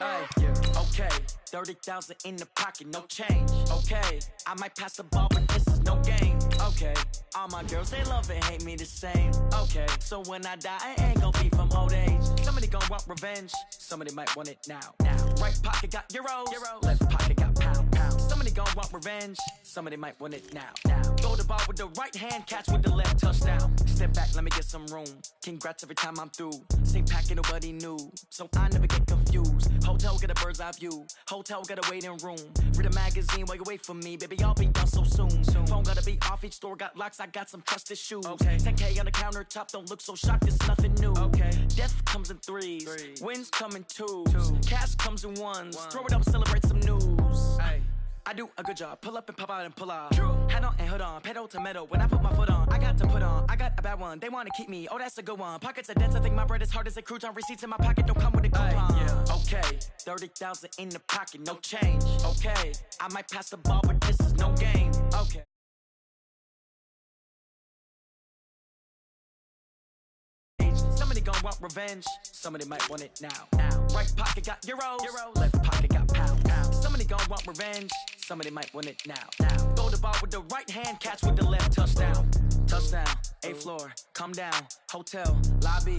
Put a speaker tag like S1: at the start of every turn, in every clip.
S1: Ay, yeah. Okay, 30,000 in the pocket, no change. Okay, I might pass the ball, but this is no game. Okay, all my girls, they love and hate me the same. Okay, so when I die, I ain't gon' be from old age. Somebody gon' want revenge, somebody might want it now. Right pocket got euros, left pocket got pounds. Somebody gon' want revenge, somebody might want it now. Throw the ball with the right hand, catch with the left, touchdown. Step back, let me get some room. Congrats every time I'm through. Same packet, nobody knew, so I never get confused. Hotel get a bird's eye view, hotel got a waiting room. Read a magazine while you wait for me, baby, I'll be done so soon. Phone gotta be off, each store got locks, I got some trusted shoes. 10K on the countertop, don't look so shocked, it's nothing new. Death comes in threes, wins come in twos, cash comes in ones. Throw it up, celebrate some news. I do a good job, pull up and pop out and pull off. Hat on and hood on, pedal to metal. When I put my foot on, I got to put on. I got a bad one, they wanna keep me, oh that's a good one. Pockets are dense, I think my bread is hard as a crouton. Receipts in my pocket don't come with a coupon. Okay, 30,000 in the pocket, no change. Okay, I might pass the ball, but this is no game. Okay. Somebody gon' want revenge, somebody might want it now. Right pocket got euros, left pocket got pounds. Somebody gon' want revenge, somebody might want it now. Throw the ball with the right hand, catch with the left, touchdown. Touchdown, 8th floor, come down, hotel, lobby.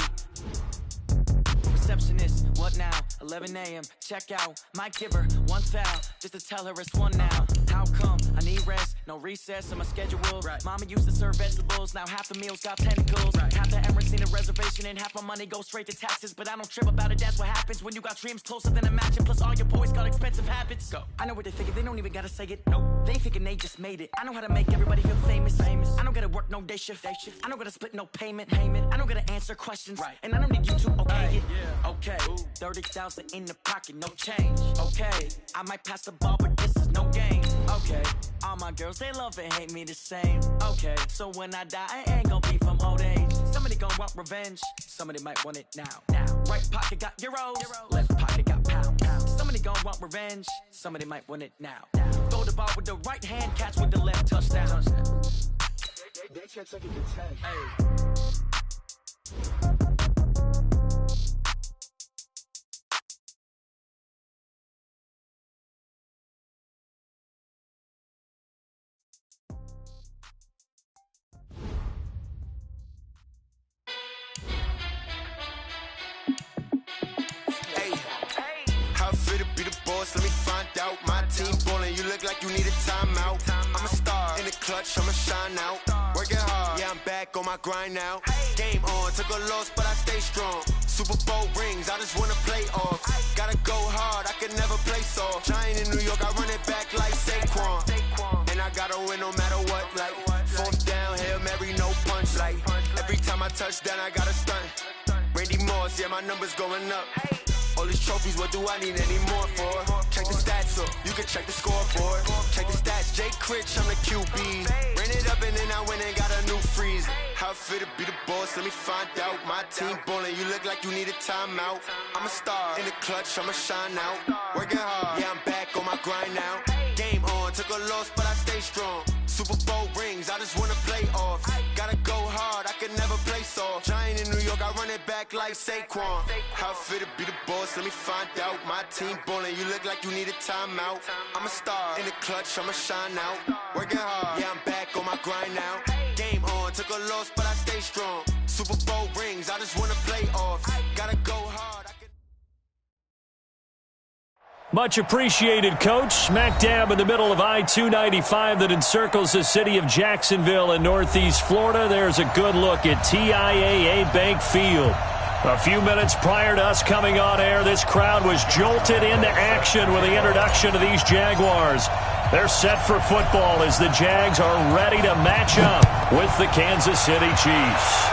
S1: Receptionist, what now? 11 a.m., check out. Might give her one foul, just to tell her it's one now. How come? I need rest, no recess in my schedule. Mama used to serve vegetables, now half the meals got tentacles. Half the Emirates need a reservation and half my money goes straight to taxes. But I don't trip about it, that's what happens when you got dreams closer than a match. And plus all your boys got expensive habits. Go. I know what they thinking, they don't even gotta say it. Nope. They thinking they just made it. I know how to make everybody feel famous. I don't gotta work no day shift. I don't gotta split no payment. I don't gotta answer questions. And I don't need you to okay it. Okay, 30,000 in the pocket, no change. Okay, I might pass the ball, but this is no game. Okay, all my girls, they love and hate me the same. Okay, so when I die, I ain't gon' be from old age. Somebody gon' want revenge, somebody might want it now. Right pocket got euros, left pocket got pounds. Somebody gon' want revenge, somebody might want it now. Throw the ball with the right hand, catch with the left, touchdown.
S2: That check's like a detect.
S3: Let me find out. My team ballin', you look like you need a timeout. I'm a star in the clutch, I'ma shine out. Working hard, yeah, I'm back on my grind now. Game on, took a loss, but I stay strong. Super Bowl rings, I just wanna play off. Gotta go hard, I can never play soft. Giant in New York, I run it back like Saquon. And I gotta win no matter what, like 4th down, Hail Mary, no punch. Like every time I touch down, I gotta stunt. Randy Moss, yeah, my numbers going up. All these trophies, what do I need any more for? Check the stats up, you can check the scoreboard. Check the stats, Jake Critch, I'm the QB. Ran it up and then I went and got a new freeze. How it feel to be the boss, let me find out. My team ballin', you look like you need a timeout. I'm a star in the clutch, I'ma shine out. Working hard, yeah, I'm back on my grind now. Game on, took a loss, but I stay strong. Super Bowl rings, I just wanna play off. Gotta go hard, I can never play soft. Giant in New York, I run it back like Saquon. How it feel to be the boss, let me find out. My team ballin', you look like you need a timeout. I'm a star in the clutch, I'ma shine out. Working hard, yeah, I'm back on my grind now. Game on, took a loss, but I stay strong. Super Bowl rings, I just wanna play off. Gotta go hard,
S4: Much appreciated, Coach. Smack dab in the middle of I-295 that encircles the city of Jacksonville in Northeast Florida. There's a good look at TIAA Bank Field. A few minutes prior to us coming on air, this crowd was jolted into action with the introduction of these Jaguars. They're set for football as the Jags are ready to match up with the Kansas City Chiefs.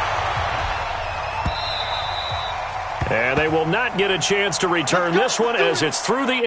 S4: And they will not get a chance to return this one as it's through the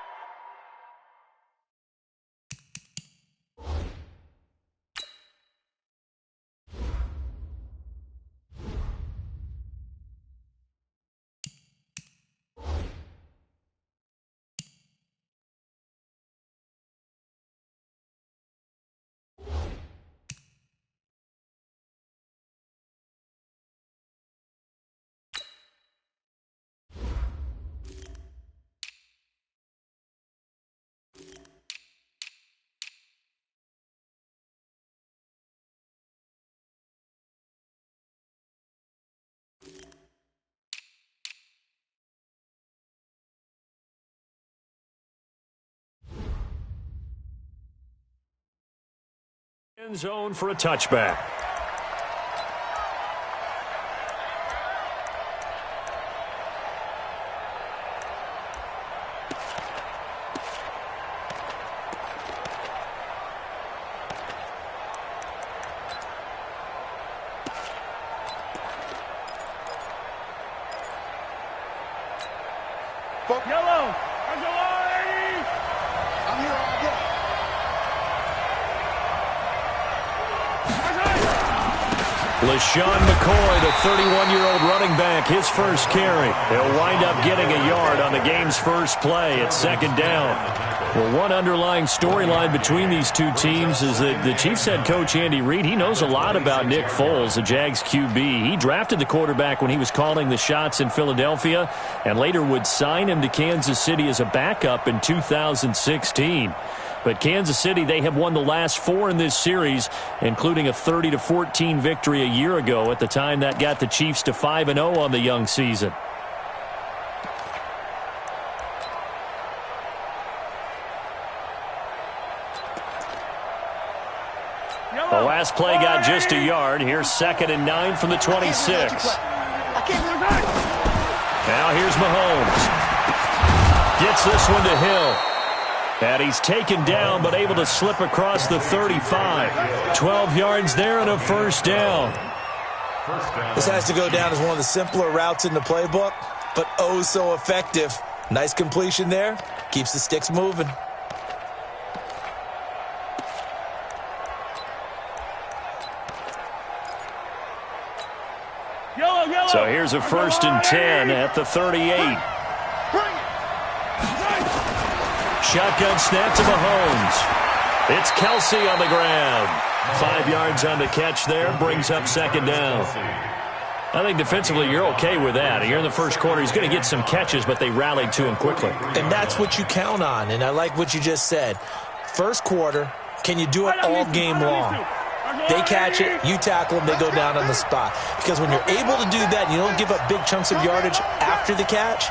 S4: End zone for a touchback.
S2: Yellow! I'm here all day.
S4: LaShawn McCoy, the 31-year-old running back, his first carry. He'll wind up getting a yard on the game's first play at second down. Well, one underlying storyline between these two teams is that the Chiefs head coach Andy Reid, he knows a lot about Nick Foles, the Jags QB. He drafted the quarterback when he was calling the shots in Philadelphia and later would sign him to Kansas City as a backup in 2016. But Kansas City, they have won the last 4 in this series, including a 30-14 victory a year ago. At the time, that got the Chiefs to 5-0 on the young season. The last play got just a yard. Here's 2nd and 9 from the 26. Now here's Mahomes. Gets this one to Hill. And he's taken down, but able to slip across the 35. 12 yards there and a first down.
S5: This has to go down as one of the simpler routes in the playbook, but oh so effective. Nice completion there. Keeps the sticks moving.
S4: So here's a 1st and 10 at the 38. Shotgun snap to Mahomes. It's Kelsey on the ground. 5 yards on the catch there. Brings up 2nd down. I think defensively you're okay with that. Here in the first quarter, he's going to get some catches, but they rallied to him quickly.
S5: And that's what you count on, and I like what you just said. First quarter, can you do it all game long? They catch it, you tackle them, they go down on the spot. Because when you're able to do that, you don't give up big chunks of yardage after the catch,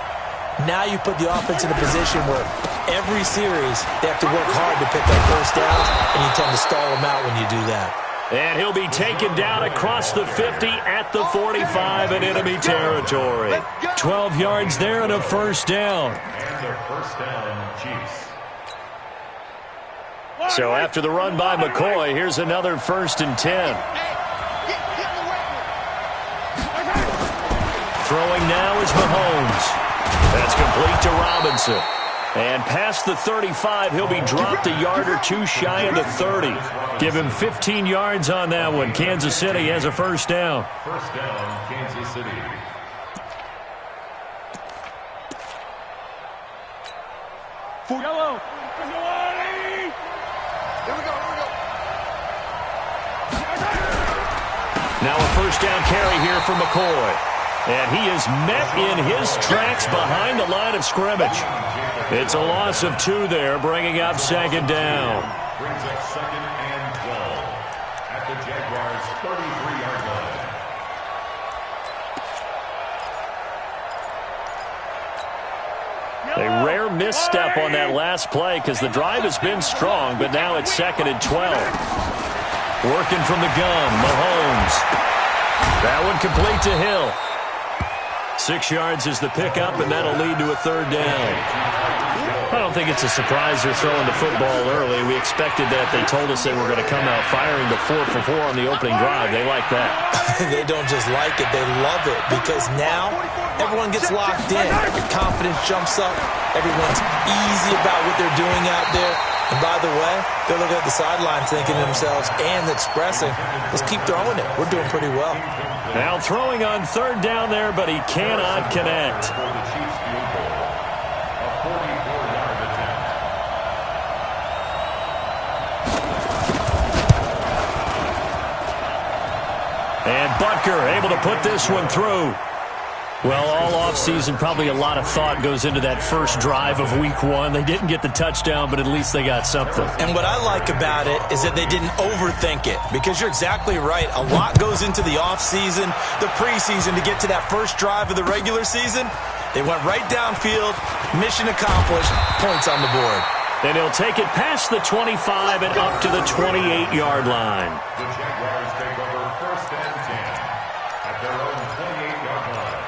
S5: now you put the offense in a position where every series they have to work hard to pick up first downs, and you tend to stall them out when you do that. And
S4: he'll be taken down across the 50 at the 45 in enemy territory. 12 yards there and a first down.
S6: And a first down, Chiefs.
S4: So after the run by McCoy, here's another 1st and 10. Throwing now is Mahomes. That's complete to Robinson. And past the 35, he'll be dropped a yard or two shy of the 30. Give him 15 yards on that one. Kansas City has a first down.
S6: First down, Kansas City.
S2: Yellow. Here we go.
S4: Now a first down carry here for McCoy. And he is met in his tracks behind the line of scrimmage. It's a loss of 2 there, bringing up 2nd down.
S6: Brings up 2nd and 12 at the Jaguars' 33-yard line.
S4: A rare misstep on that last play because the drive has been strong, but now it's 2nd and 12. Working from the gun, Mahomes. That one complete to Hill. 6 yards is the pickup, and that'll lead to a 3rd down. I don't think it's a surprise they're throwing the football early. We expected that. They told us they were going to come out firing the 4 for 4 on the opening drive. They like that.
S5: They don't just like it, they love it, because now everyone gets locked in. Your confidence jumps up. Everyone's easy about what they're doing out there. And by the way, they're looking at the sideline thinking to themselves and expressing, let's keep throwing it. We're doing pretty well.
S4: Now throwing on 3rd down there, but he cannot connect.
S6: For the Chiefs field goal, a 44-yard attempt.
S4: And Butker able to put this one through. Well, all offseason, probably a lot of thought goes into that first drive of week 1. They didn't get the touchdown, but at least they got something.
S5: And what I like about it is that they didn't overthink it, because you're exactly right. A lot goes into the offseason, the preseason, to get to that first drive of the regular season. They went right downfield, mission accomplished, points on the board.
S4: And he'll take it past the 25 and up to the 28-yard line.
S6: The Jaguars take over 1st and 10 at their own 28-yard line.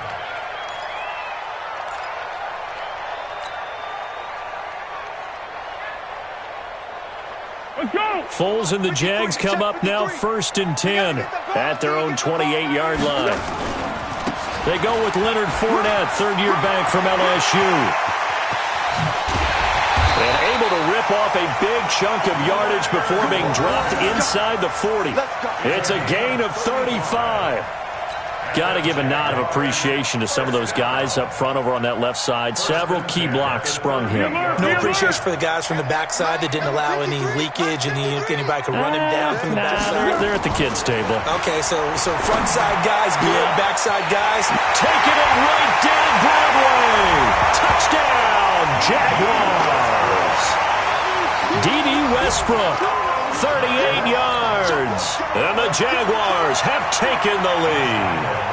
S4: Foles and the Jags come up now 1st and 10 at their own 28-yard line. They go with Leonard Fournette, third-year back from LSU. And able to rip off a big chunk of yardage before being dropped inside the 40. It's a gain of 35. Got to give a nod of appreciation to some of those guys up front over on that left side. Several key blocks sprung him.
S5: No appreciation for the guys from the backside that didn't allow any leakage and anybody could run him down from the backside.
S4: They're at the kids' table.
S5: Okay, so front side guys good, backside guys
S4: taking it right down Broadway. Touchdown, Jaguars. D.D. Westbrook, 38 yards. And the Jaguars have taken the lead.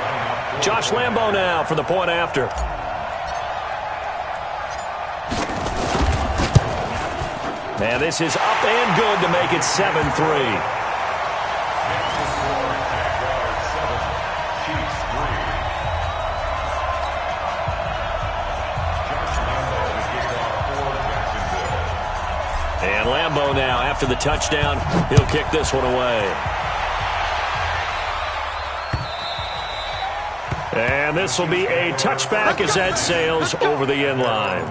S4: Josh Lambo now for the point after. And this is up and good to make it 7-3. And Lambo now, after the touchdown, he'll kick this one away. And this will be a touchback as that sails over the end line.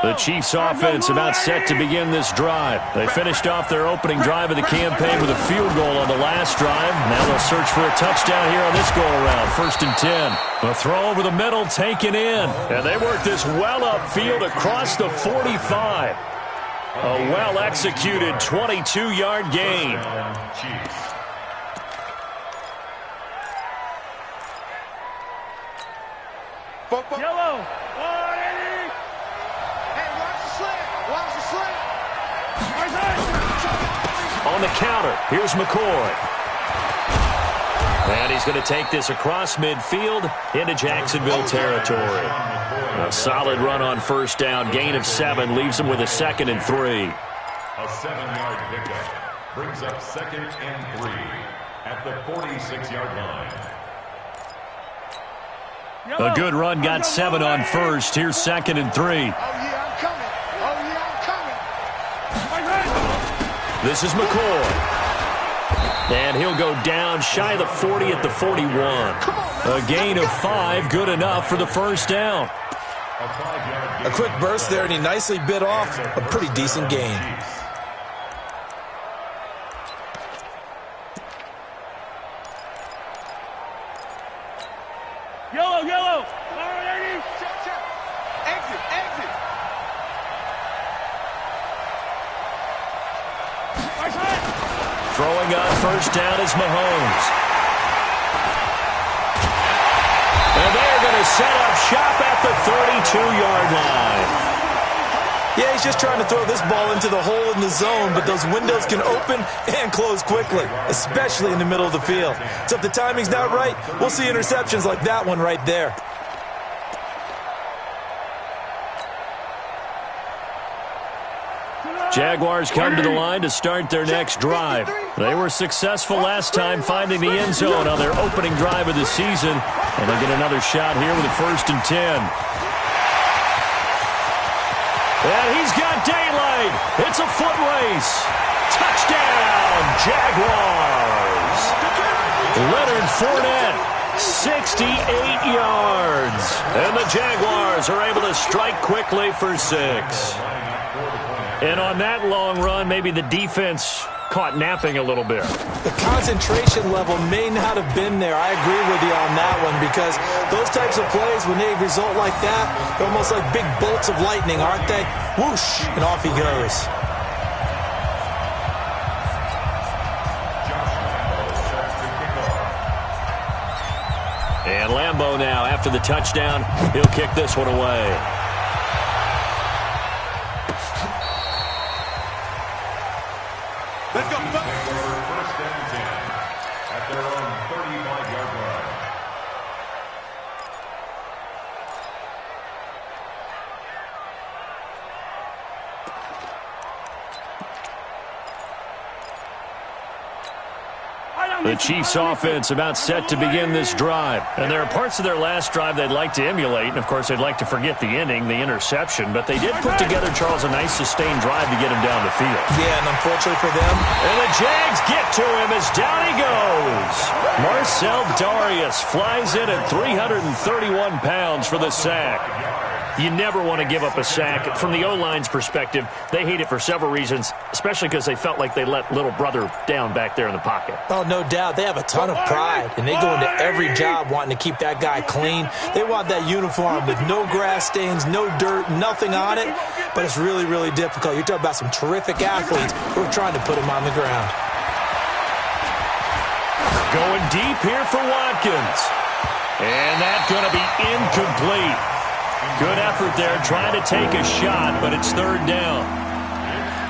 S4: The Chiefs offense about set to begin this drive. They finished off their opening drive of the campaign with a field goal on the last drive. Now they'll search for a touchdown here on this go-around. 1st and 10. A throw over the middle taken in. And they work this well upfield across the 45. A well-executed 22-yard gain.
S2: Yellow.
S4: On the counter, here's McCoy. And he's going to take this across midfield into Jacksonville territory. A solid run on 1st down, gain of 7, leaves him with a 2nd and 3.
S6: A 7-yard pickup brings up 2nd and 3 at the 46-yard line.
S4: A good run, got 7 on 1st. Here's 2nd and 3. This is McCoy. And he'll go down shy of the 40 at the 41. A gain of 5, good enough for the 1st down.
S5: A quick burst there, and he nicely bit off a pretty decent gain.
S2: Yellow. Exit.
S4: Throwing on 1st down is Mahomes. And they're going to set up shop at the 32-yard line.
S5: Yeah, he's just trying to throw this ball into the hole in the zone, but those windows can open and close quickly, especially in the middle of the field. So if the timing's not right, we'll see interceptions like that one right there.
S4: Jaguars come to the line to start their next drive. They were successful last time finding the end zone on their opening drive of the season, and they get another shot here with a 1st and 10. And he's got daylight. It's a foot race. Touchdown, Jaguars. Leonard Fournette, 68 yards. And the Jaguars are able to strike quickly for 6. And on that long run, maybe the defense caught napping a little bit.
S5: The concentration level may not have been there. I agree with you on that one, because those types of plays, when they result like that, they're almost like big bolts of lightning, aren't they? Whoosh, and off he goes.
S4: And Lambo now, after the touchdown, he'll kick this one away.
S6: at their own 35-yard line.
S4: The Chiefs offense about set to begin this drive. And there are parts of their last drive they'd like to emulate. And, of course, they'd like to forget the ending, the interception. But they did put together, Charles, a nice sustained drive to get him down the field.
S5: Yeah, and unfortunately for them.
S4: And the Jags get to him as down he goes. Marcel Darius flies in at 331 pounds for the sack. You never want to give up a sack. From the O-line's perspective, they hate it for several reasons, especially because they felt like they let little brother down back there in the pocket.
S5: Oh, no doubt. They have a ton of pride, and they go into every job wanting to keep that guy clean. They want that uniform with no grass stains, no dirt, nothing on it, but it's really, really difficult. You're talking about some terrific athletes who are trying to put him on the ground.
S4: Going deep here for Watkins. And that's going to be incomplete. Good effort there, trying to take a shot, but it's third down.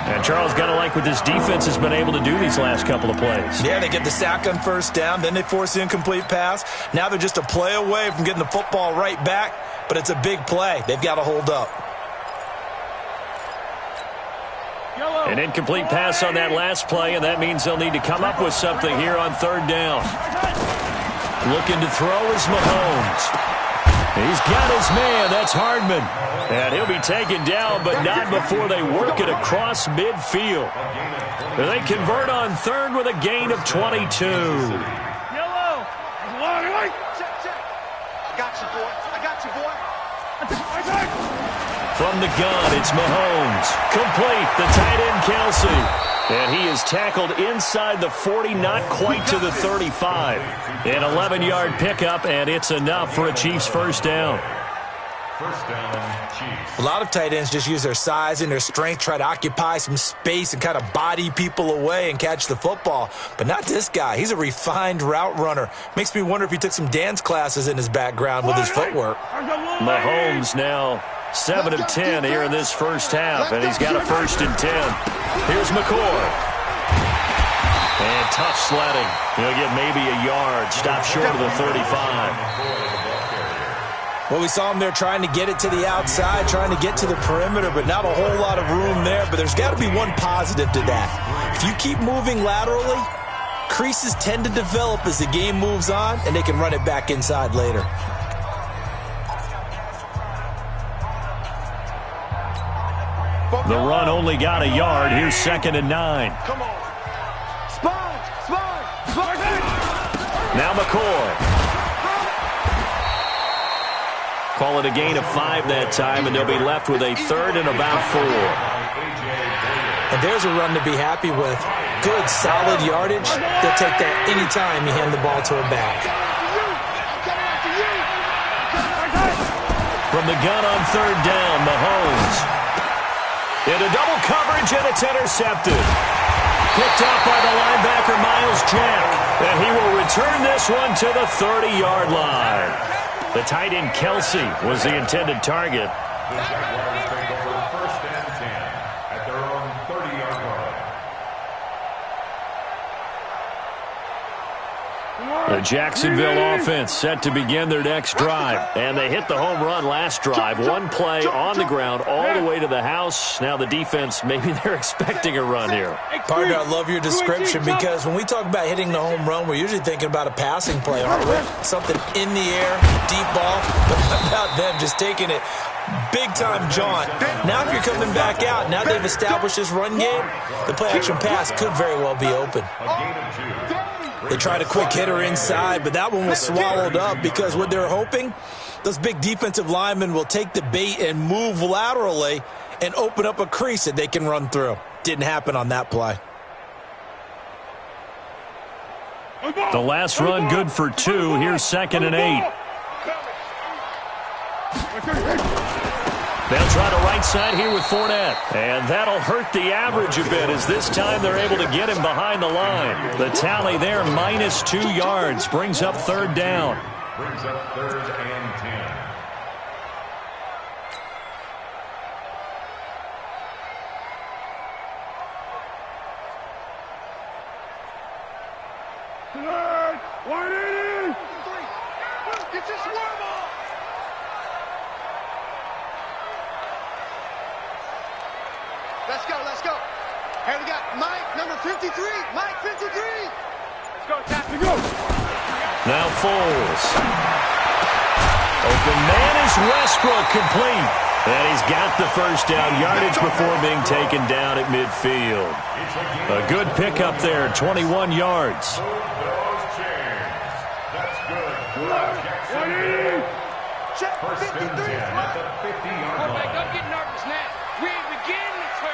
S4: And Charles, got to like what this defense has been able to do these last couple of plays.
S5: Yeah, they get the sack on first down, then they force the incomplete pass. Now they're just a play away from getting the football right back, but it's a big play. They've got to hold up.
S4: An incomplete pass on that last play, and that means they'll need to come up with something here on third down. Looking to throw is Mahomes. He's got his man. That's Hardman. And he'll be taken down, but not before they work it across midfield. They convert on third with a gain of 22.
S2: Yellow.
S3: Check, check. I got you, boy. I got you, boy.
S4: From the gun, it's Mahomes. Complete. The tight end, Kelsey. And he is tackled inside the 40, not quite to the 35. An 11-yard pickup, and it's enough for a Chiefs first down.
S6: First down, Chiefs.
S5: A lot of tight ends just use their size and their strength, try to occupy some space and kind of body people away and catch the football. But not this guy. He's a refined route runner. Makes me wonder if he took some dance classes in his background with his footwork.
S4: Mahomes now 7 of 10 here in this first half, and he's got a 1st and 10. Here's McCord. And tough sledding. He'll get maybe a yard. Stop short of the 35.
S5: Well, we saw him there trying to get it to the outside, trying to get to the perimeter, but not a whole lot of room there. But there's got to be one positive to that. If you keep moving laterally, creases tend to develop as the game moves on, and they can run it back inside later.
S4: The run only got a yard. Here's 2nd and 9.
S3: Come on. Sponge.
S4: Now McCoy. Call it a gain of 5 that time, and they'll be left with a 3rd and about 4.
S5: And there's a run to be happy with. Good, solid yardage. They'll take that anytime you hand the ball to a back.
S4: From the gun on 3rd down, Mahomes. Into double coverage, and it's intercepted. Picked up by the linebacker, Miles Jack. And he will return this one to the 30-yard line. The tight end, Kelsey, was the intended target.
S6: The Jaguars take over 1st and 10 at their own 30-yard line.
S4: The Jacksonville offense set to begin their next drive. And they hit the home run last drive. One play on the ground all the way to the house. Now the defense, maybe they're expecting a run here.
S5: Partner, I love your description because when we talk about hitting the home run, we're usually thinking about a passing play, aren't we? Something in the air, deep ball. But how about them just taking it big-time jaunt? Now if you're coming back out, now they've established this run game, the play-action pass could very well be open.
S6: A gain of 2.
S5: They tried a quick hitter inside, but that one was swallowed up because what they're hoping, those big defensive linemen will take the bait and move laterally and open up a crease that they can run through. Didn't happen on that play.
S4: The last run good for 2. Here's 2nd and 8. They'll try the right side here with Fournette. And that'll hurt the average a bit as this time they're able to get him behind the line. The tally there, minus 2 yards, brings up 3rd down.
S6: Brings up 3rd and 10.
S2: 180.
S3: Get your swerve on. Let's go, let's go. Here we got Mike, number 53. Mike, 53.
S2: Let's go, Captain. Go.
S4: Now Foles. Open man is Westbrook, complete. And he's got the first down yardage before being taken down at midfield. A good pickup there, 21 yards.
S6: That's good.
S3: Check
S6: First
S3: 53.
S6: and 10 at the 50-yard line.
S2: Don't get nervous now. We ain't beginning to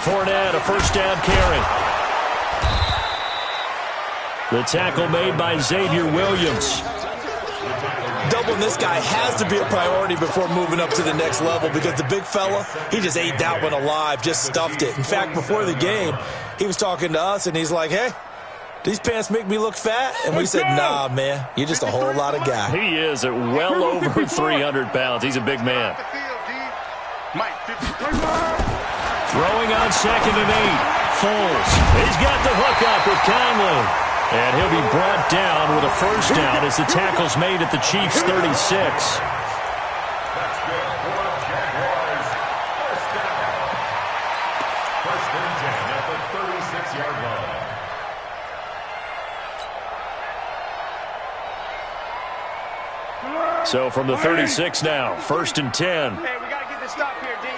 S4: Fournette, a first down carry. The tackle made by Xavier Williams.
S5: Doubling this guy has to be a priority before moving up to the next level because the big fella, he just ate that one alive, just stuffed it. In fact, before the game, he was talking to us, and he's like, hey, these pants make me look fat? And we said, nah, man, you're just a whole lot of guy.
S4: He is at well over 300 pounds. He's a big man.
S3: Mike, 53.
S4: Throwing on 2nd and 8. Foles. He's got the hook up with Conley. And he'll be brought down with a first down as the tackle's made at the Chiefs' 36.
S6: That's good for the Jaguars. First down. First and 10 at the 36-yard line.
S4: So from the 36 now, 1st and 10.
S2: Hey, we got to get this stop here, D.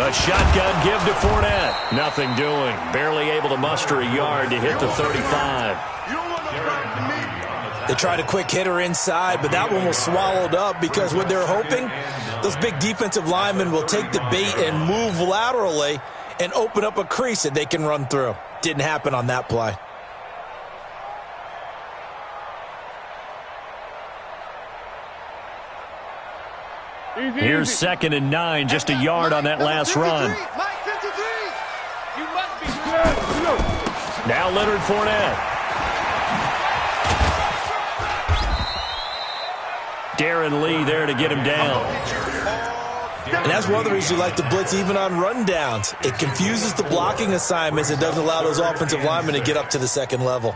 S4: A shotgun give to Fournette. Nothing doing. Barely able to muster a yard to hit the 35.
S5: They tried a quick hitter inside, but that one was swallowed up because what they're hoping, those big defensive linemen will take the bait and move laterally and open up a crease that they can run through. Didn't happen on that play.
S4: Here's 2nd and 9, just a yard on that last run.
S3: Mike, 53.
S2: You must be
S4: Now Leonard Fournette. Darren Lee there to get him down.
S5: And that's one of the reasons you like to blitz even on rundowns. It confuses the blocking assignments and doesn't allow those offensive linemen to get up to the second level.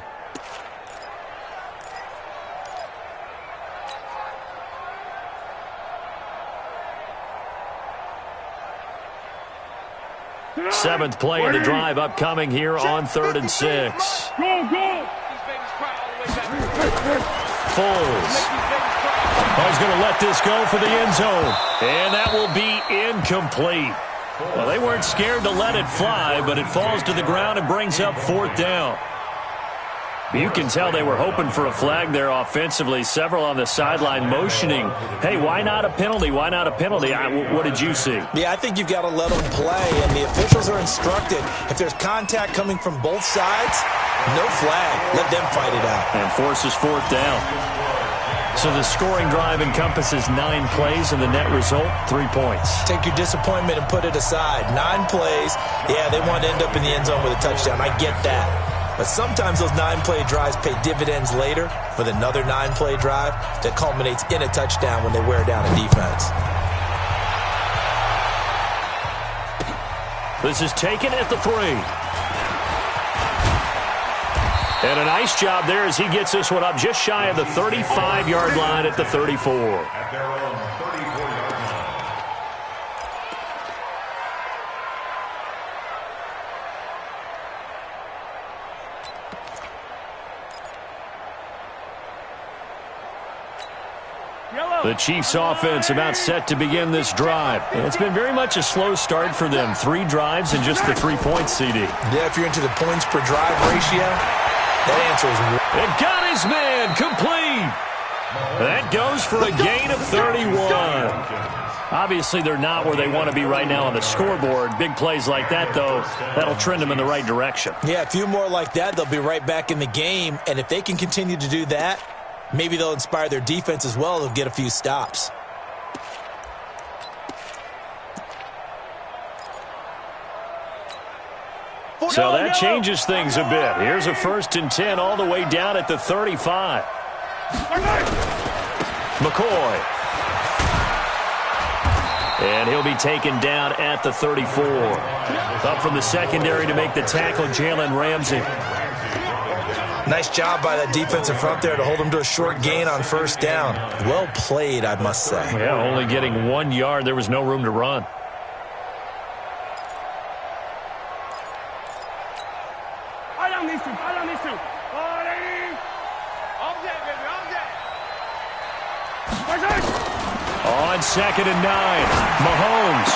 S4: Seventh play of the drive upcoming here on 3rd and 6.
S2: Go, go. These babies cry all the way back.
S4: Foles. He's going to let this go for the end zone. And that will be incomplete. Well, they weren't scared to let it fly, but it falls to the ground and brings up 4th down. You can tell they were hoping for a flag there offensively. Several on the sideline motioning, hey, why not a penalty? Why not a penalty? What did you see?
S5: Yeah, I think you've got to let them play, and the officials are instructed. If there's contact coming from both sides, no flag. Let them fight it out.
S4: And forces 4th down. So the scoring drive encompasses 9 plays, and the net result, 3 points.
S5: Take your disappointment and put it aside. 9 plays. Yeah, they want to end up in the end zone with a touchdown. I get that. But sometimes those 9-play drives pay dividends later with another 9-play drive that culminates in a touchdown when they wear down a defense.
S4: This is taken at the 3. And a nice job there as he gets this one up just shy of the 35-yard line at the 34.
S6: At their own 34-yard line.
S4: The Chiefs offense about set to begin this drive. And it's been very much a slow start for them. 3 drives and just the 3 points, CD.
S5: Yeah, if you're into the points per drive ratio, that answer is...
S4: It got his man complete. That goes for a gain of 31. Obviously, they're not where they want to be right now on the scoreboard. Big plays like that, though, that'll trend them in the right direction.
S5: Yeah, a few more like that, they'll be right back in the game. And if they can continue to do that, maybe they'll inspire their defense as well. They'll get a few stops.
S4: So that changes things a bit. Here's a 1st and 10 all the way down at the 35. McCoy. And he'll be taken down at the 34. Up from the secondary to make the tackle, Jalen Ramsey.
S5: Nice job by that defensive front there to hold him to a short gain on first down. Well played, I must say.
S4: Yeah, only getting 1 yard. There was no room to run. On 2nd and 9, Mahomes.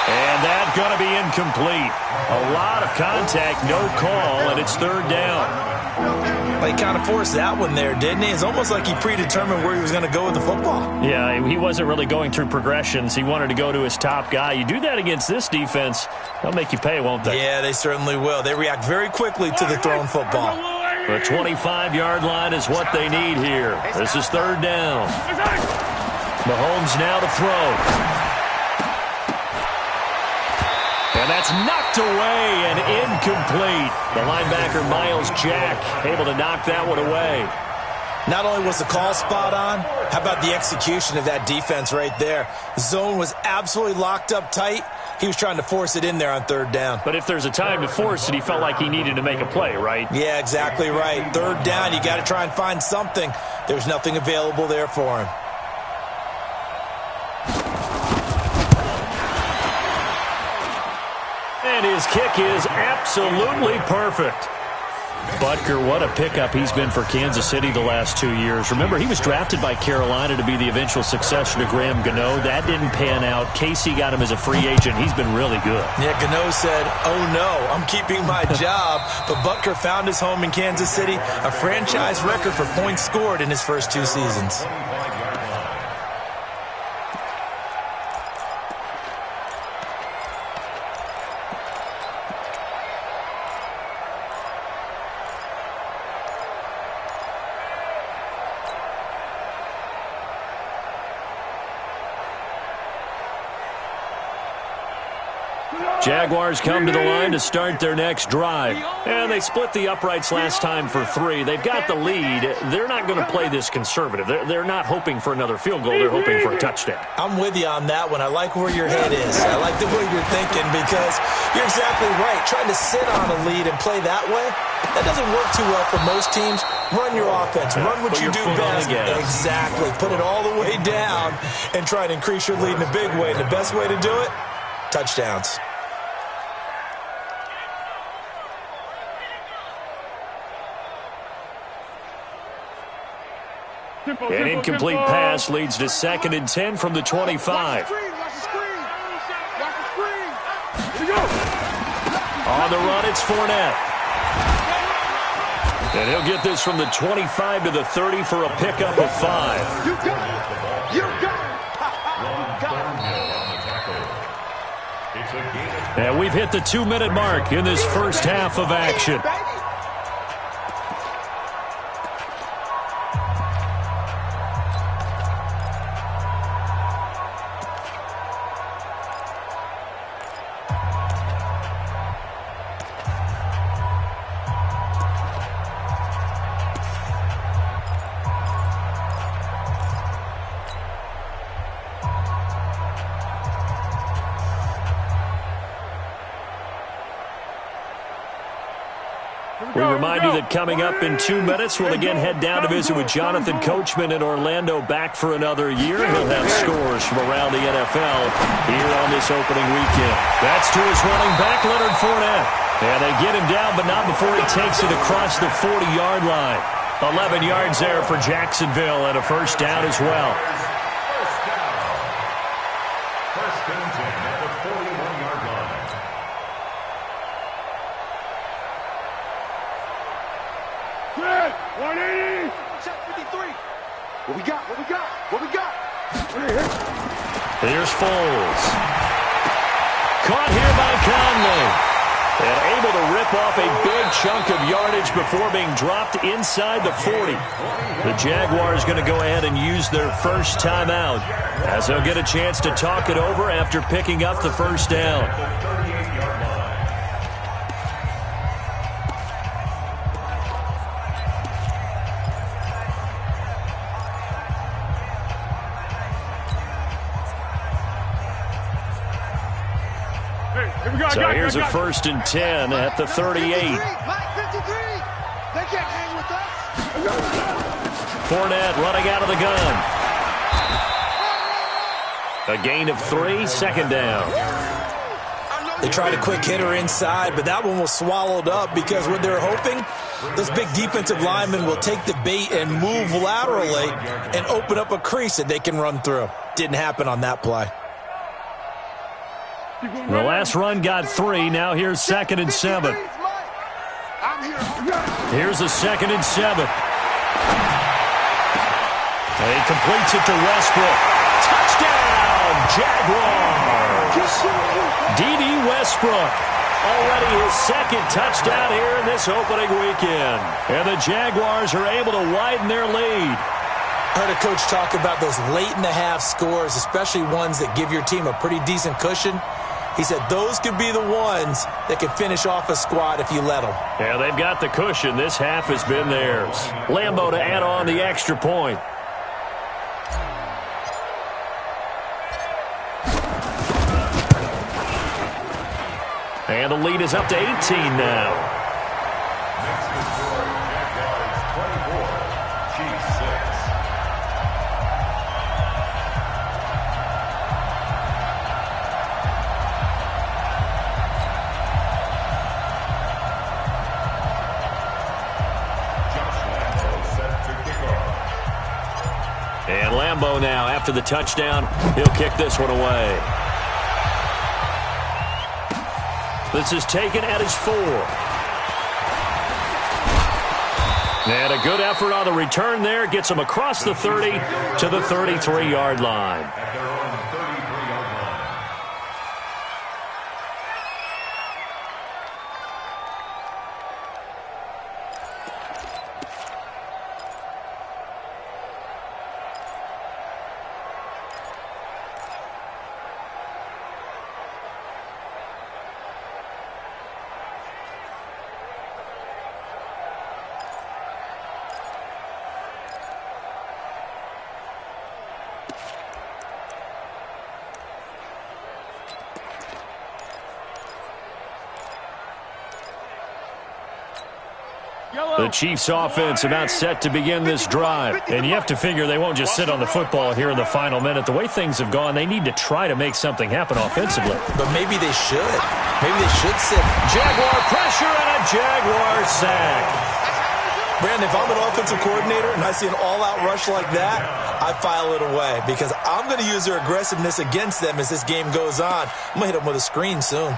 S4: And that's going to be incomplete. A lot of contact, no call, and it's 3rd down.
S5: Well, he kind of forced that one there, didn't he? It's almost like he predetermined where he was going to go with the football.
S4: Yeah, he wasn't really going through progressions. He wanted to go to his top guy. You do that against this defense, they'll make you pay, won't they?
S5: Yeah, they certainly will. They react very quickly to the thrown football.
S4: The 25-yard line is what they need here. This is 3rd down. Mahomes now to throw. And that's knocked away and incomplete. The linebacker, Miles Jack, able to knock that one away.
S5: Not only was the call spot on, how about the execution of that defense right there? The zone was absolutely locked up tight. He was trying to force it in there on 3rd down.
S4: But if there's a time to force it, he felt like he needed to make a play, right?
S5: Yeah, exactly right. 3rd down, you got to try and find something. There's nothing available there for him.
S4: And his kick is absolutely perfect. Butker, what a pickup he's been for Kansas City the last 2 years. Remember, he was drafted by Carolina to be the eventual successor to Graham Gano. That didn't pan out. Casey got him as a free agent. He's been really good.
S5: Yeah, Gano said, oh no, I'm keeping my job. But Butker found his home in Kansas City, a franchise record for points scored in his first 2 seasons.
S4: Jaguars come to the line to start their next drive. And they split the uprights last time for 3. They've got the lead. They're not going to play this conservative. They're not hoping for another field goal. They're hoping for a touchdown.
S5: I'm with you on that one. I like where your head is. I like the way you're thinking because you're exactly right. Trying to sit on a lead and play that way, that doesn't work too well for most teams. Run your offense. Run what you do best. Exactly. Put it all the way down and try to increase your lead in a big way. The best way to do it, touchdowns.
S4: An incomplete pass leads to 2nd and 10 from the 25. On the run, it's Fournette. And he'll get this from the 25 to the 30 for a pickup of 5.
S2: You got it. You got it.
S4: And we've hit the 2-minute mark in this first half of action. We remind you that coming up in 2 minutes, we'll again head down to visit with Jonathan Coachman in Orlando, back for another year. He'll have scores from around the NFL here on this opening weekend. That's to his running back, Leonard Fournette. And they get him down, but not before he takes it across the 40-yard line. 11 yards there for Jacksonville and a first down as well.
S6: First and 10 at the 41-yard line.
S2: Set, 180. Set 53. What we got? What we got? What we got?
S4: Here's Foles. Caught here by Conley. And able to rip off a big chunk of yardage before being dropped inside the 40. The Jaguars going to go ahead and use their first timeout as they'll get a chance to talk it over after picking up the first down. So here's a 1st and 10 at the 38.
S2: 53. They can't hang with us.
S4: Fournette running out of the gun. A gain of 3, 2nd down.
S5: They tried a quick hitter inside, but that one was swallowed up because what they're hoping, this big defensive lineman will take the bait and move laterally and open up a crease that they can run through. Didn't happen on that play.
S4: The last run got 3. Now here's 2nd and 7. Here's a 2nd and 7. He completes it to Westbrook. Touchdown, Jaguars! D.D. Westbrook, already his 2nd touchdown here in this opening weekend. And the Jaguars are able to widen their lead.
S5: I heard a coach talk about those late-in-the-half scores, especially ones that give your team a pretty decent cushion. He said those could be the ones that can finish off a squad if you let them.
S4: Yeah, they've got the cushion. This half has been theirs. Lambeau to add on the extra point. And the lead is up to 18 now.
S6: Next to score, Jaguars 24, Chiefs 6.
S4: And Lambeau now, after the touchdown, he'll kick this one away. This is taken at his 4. And a good effort on the return there. Gets him across the 30 to the 33-yard line.
S6: At their own 33-yard line.
S4: The Chiefs offense about set to begin this drive. And you have to figure they won't just sit on the football here in the final minute. The way things have gone, they need to try to make something happen offensively.
S5: But maybe they should. Maybe they should sit.
S4: Jaguar pressure and a Jaguar sack.
S5: Brandon, if I'm an offensive coordinator and I see an all-out rush like that, I file it away because I'm going to use their aggressiveness against them as this game goes on. I'm going to hit them with a screen soon.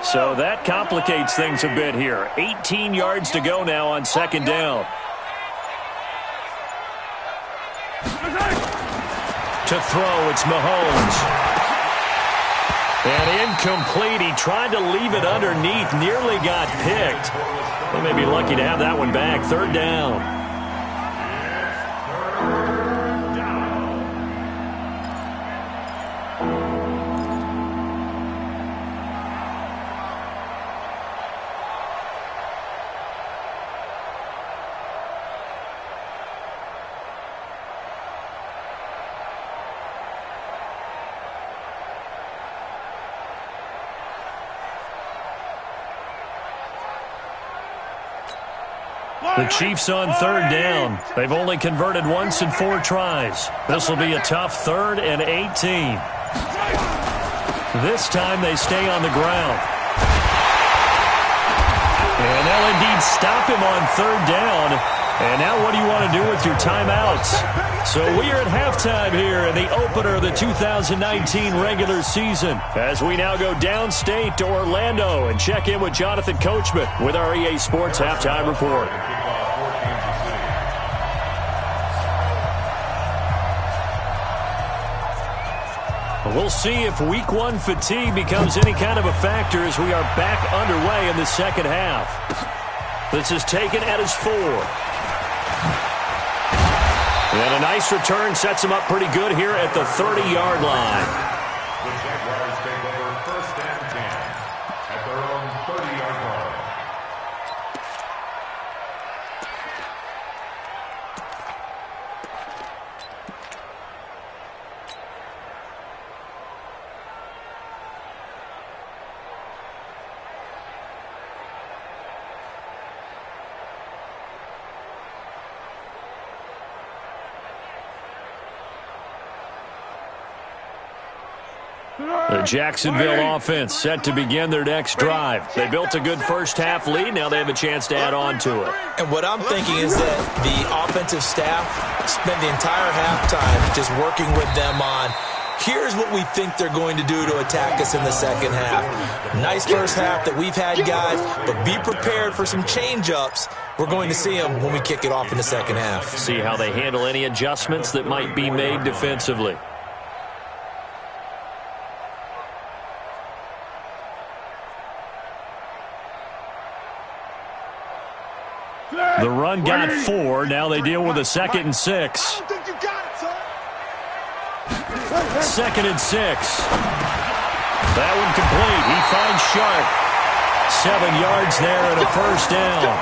S4: So that complicates things a bit here. 18 yards to go now on 2nd down. To throw, it's Mahomes. And incomplete. He tried to leave it underneath, nearly got picked. They may be lucky to have that one back. 3rd down. The Chiefs on 3rd down. They've only converted once in 4 tries. This will be a tough 3rd and 18. This time they stay on the ground. And they'll indeed stop him on 3rd down. And now what do you want to do with your timeouts? So we are at halftime here in the opener of the 2019 regular season as we now go downstate to Orlando and check in with Jonathan Coachman with our EA Sports Halftime Report. We'll see if Week 1 fatigue becomes any kind of a factor as we are back underway in the second half. This is taken at his 4. And a nice return sets them up pretty good here at the 30-yard line.
S6: The Jaguars take over 1st and 10 at their own 30-yard line.
S4: The Jacksonville offense set to begin their next drive. They built a good first-half lead. Now they have a chance to add on to it.
S5: And what I'm thinking is that the offensive staff spent the entire halftime just working with them on, here's what we think they're going to do to attack us in the second half. Nice first half that we've had, guys, but be prepared for some change-ups. We're going to see them when we kick it off in the second half.
S4: See how they handle any adjustments that might be made defensively. The run got 4. Now they deal with a 2nd and 6. 2nd and 6. That one complete. He finds Sharp. 7 yards there and a first down.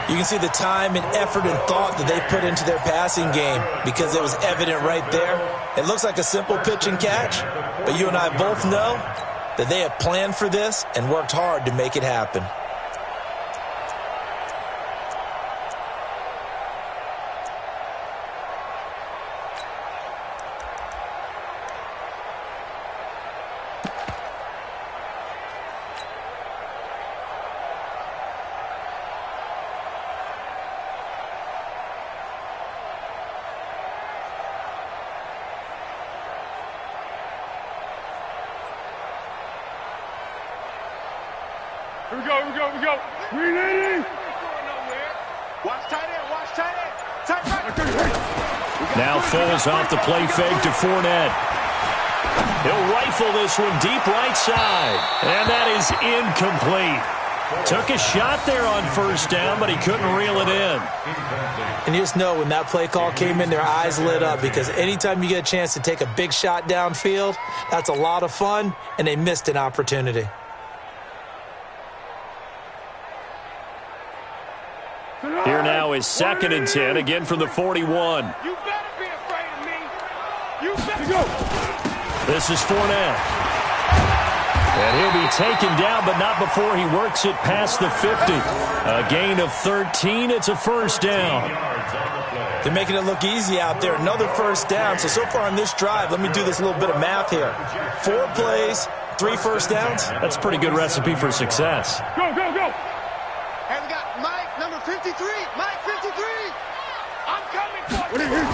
S5: You can see the time and effort and thought that they put into their passing game because it was evident right there. It looks like a simple pitch and catch, but you and I both know that they have planned for this and worked hard to make it happen.
S2: Here we go. Ready? Watch tight end. Tight right.
S4: Now Foles off the play fake to Fournette. He'll rifle this one deep right side. And that is incomplete. Took a shot there on first down, but he couldn't reel it in.
S5: And you just know when that play call came in, their eyes lit up because anytime you get a chance to take a big shot downfield, that's a lot of fun, and they missed an opportunity.
S4: Here now is 2nd and 10, again from the 41.
S2: You better be afraid of me. You better go.
S4: This is Fournette. And he'll be taken down, but not before he works it past the 50. A gain of 13. It's a first down.
S5: They're making it look easy out there. Another first down. So far on this drive, let me do this little bit of math here. 4 plays, 3 first downs.
S4: That's a pretty good recipe for success.
S2: Go.
S7: And we got Mike, number 53. Mike, 53. I'm coming for you.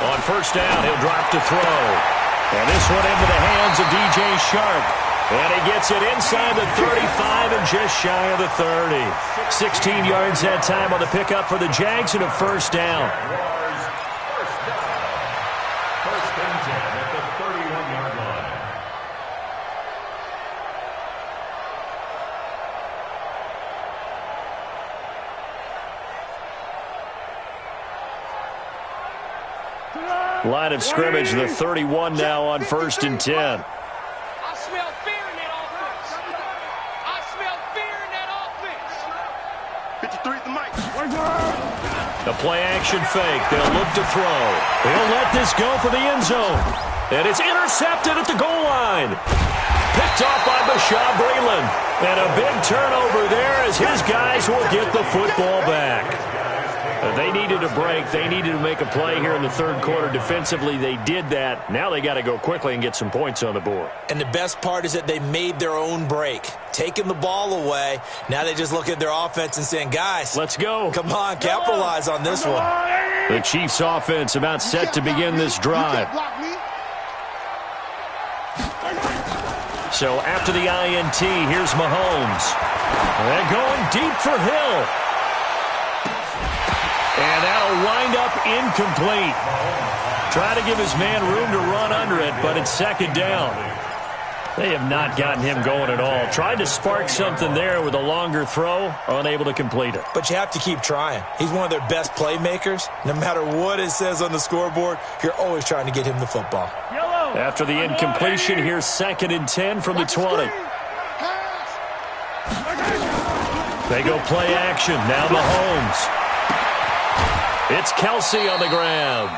S4: On first down, he'll drop to throw. And this one into the hands of DJ Sharp. And he gets it inside the 35 and just shy of the 30. 16 yards that time on the pickup for the Jags and a first down.
S6: First and 10 at the 31-yard line.
S4: Line of scrimmage, the 31 now on 1st and 10.
S7: I smell fear in that offense. I smell fear in that offense.
S2: 53 the mic.
S4: The play action fake. They'll look to throw. They'll let this go for the end zone. And it's intercepted at the goal line. Picked off by Bashaw Breeland. And a big turnover there as his guys will get the football back. They needed a break. They needed to make a play here in the third quarter. Defensively, they did that. Now they got to go quickly and get some points on the board.
S5: And the best part is that they made their own break. Taking the ball away. Now they just look at their offense and saying, guys,
S4: let's go.
S5: Come on, capitalize on this one.
S4: The Chiefs offense about set to begin this drive. So after the INT, here's Mahomes. They're going deep for Hill. And that'll wind up incomplete. Try to give his man room to run under it, but it's second down. They have not gotten him going at all. Tried to spark something there with a longer throw, unable to complete it.
S5: But you have to keep trying. He's one of their best playmakers. No matter what it says on the scoreboard, you're always trying to get him the football.
S4: After the incompletion, here's 2nd and 10 from the 20. They go play action. Now Mahomes. It's Kelsey on the ground.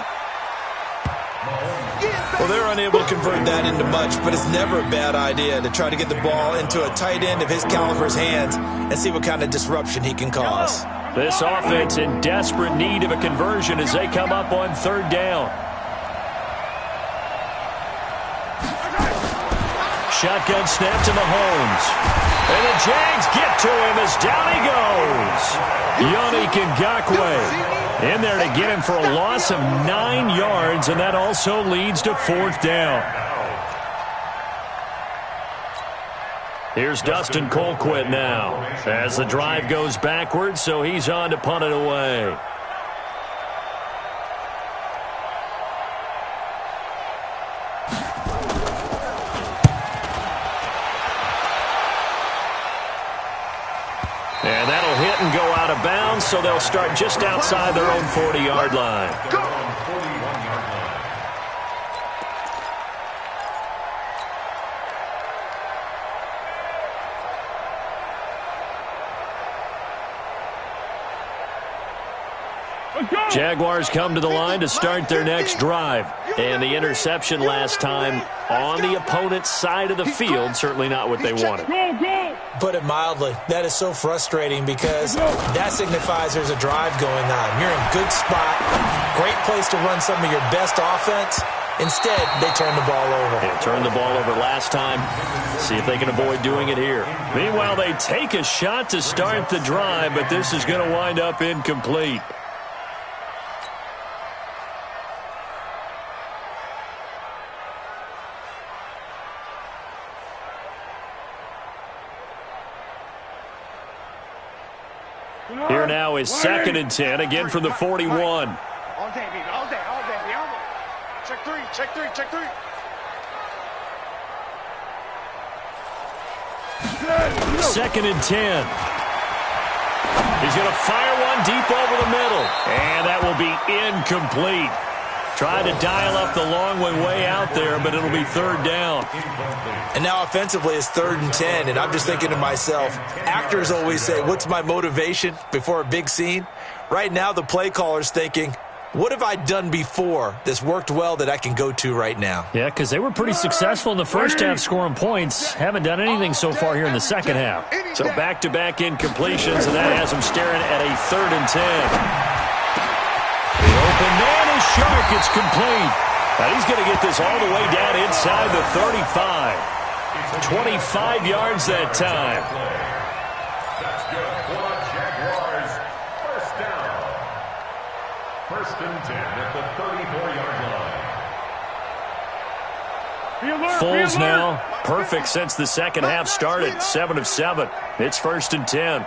S5: Well, they're unable to convert that into much, but it's never a bad idea to try to get the ball into a tight end of his caliber's hands and see what kind of disruption he can cause.
S4: This offense in desperate need of a conversion as they come up on 3rd down. Shotgun snap to Mahomes. And the Jags get to him as down he goes. Yannick Ngakoue in there to get him for a loss of 9 yards, and that also leads to 4th down. Here's Dustin Colquitt now as the drive goes backwards, so he's on to punt it away. And that'll hit and go out of bounds, so they'll start just outside their own 40-yard line. Jaguars come to the line to start their next drive. And the interception last time on the opponent's side of the field, certainly not what they wanted.
S5: Put it mildly, that is so frustrating because that signifies there's a drive going on. You're in a good spot, great place to run some of your best offense. Instead, they turn the ball over.
S4: They turned the ball over last time. See if they can avoid doing it here. Meanwhile, they take a shot to start the drive, but this is going to wind up incomplete. Here now is 2nd and 10, again from the 41.
S2: All day, baby, all day, baby. Check three, check three, check three.
S4: 2nd and 10. He's going to fire one deep over the middle. And that will be incomplete. Try to dial up the long one way out there, but it'll be 3rd down.
S5: And now offensively it's 3rd and 10, and I'm just thinking to myself, actors always say, what's my motivation before a big scene? Right now the play caller's thinking, what have I done before that's worked well that I can go to right now?
S4: Yeah, because they were pretty successful in the first half scoring points. Haven't done anything so far here in the second half. So back-to-back incompletions, and that has them staring at a 3rd and 10. The open man is Shark. It's complete. And he's going to get this all the way down inside the 35. 25 yards that time.
S6: That's good for the Jaguars. 1st down. 1st and 10 at the 34-yard line.
S4: Foles now. Perfect since the second half started. 7 of 7. It's 1st and 10.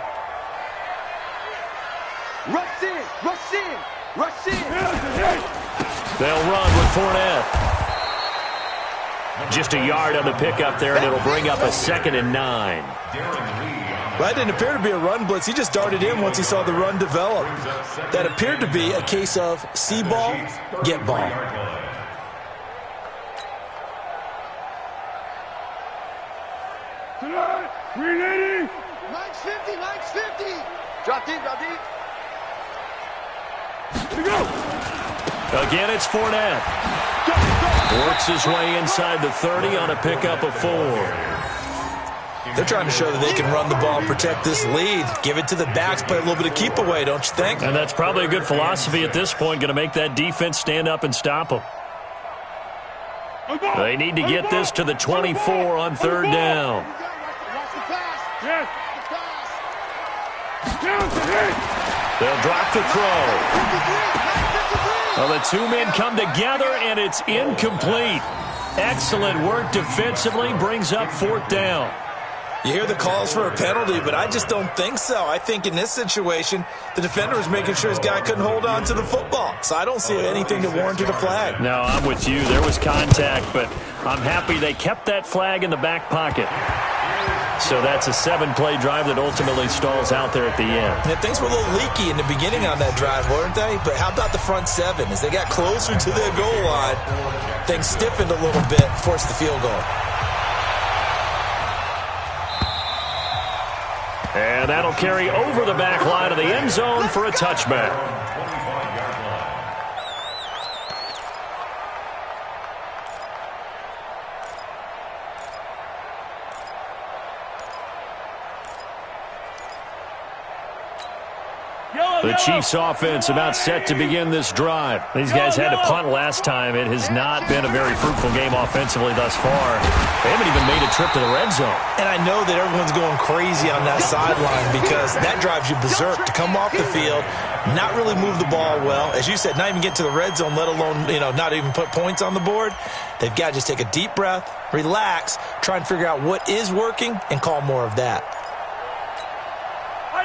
S2: Rush in, rush in. Rush in.
S4: They'll run with Fournette. Just a yard on the pickup there, and it'll bring up a 2nd and 9.
S5: That didn't appear to be a run blitz. He just darted in once he saw the run develop. That appeared to be a case of see ball, get ball.
S2: Tonight, 380. Mike's 50, Mike's 50. Drop deep, drop deep.
S4: Again, it's Fournette. Works his way inside the 30 on a pickup of 4.
S5: They're trying to show that they can run the ball and protect this lead. Give it to the backs, play a little bit of keep away, don't you think?
S4: And that's probably a good philosophy at this point, going to make that defense stand up and stop them. They need to get this to the 24 on 3rd down. They'll drop the throw. Well, the two men come together, and it's incomplete. Excellent work defensively, brings up 4th down.
S5: You hear the calls for a penalty, but I just don't think so. I think in this situation, the defender was making sure his guy couldn't hold on to the football. So I don't see anything that warranted a flag.
S4: No, I'm with you. There was contact, but I'm happy they kept that flag in the back pocket. So that's a 7-play drive that ultimately stalls out there at the end.
S5: Yeah, things were a little leaky in the beginning on that drive, weren't they? But how about the front 7? As they got closer to their goal line, things stiffened a little bit, forced the field goal.
S4: And that'll carry over the back line of the end zone for a touchback. The Chiefs offense about set to begin this drive. These guys had to punt last time. It has not been a very fruitful game offensively thus far. They haven't even made a trip to the red zone.
S5: And I know that everyone's going crazy on that sideline because that drives you berserk to come off the field, not really move the ball well. As you said, not even get to the red zone, let alone, not even put points on the board. They've got to just take a deep breath, relax, try and figure out what is working, and call more of that.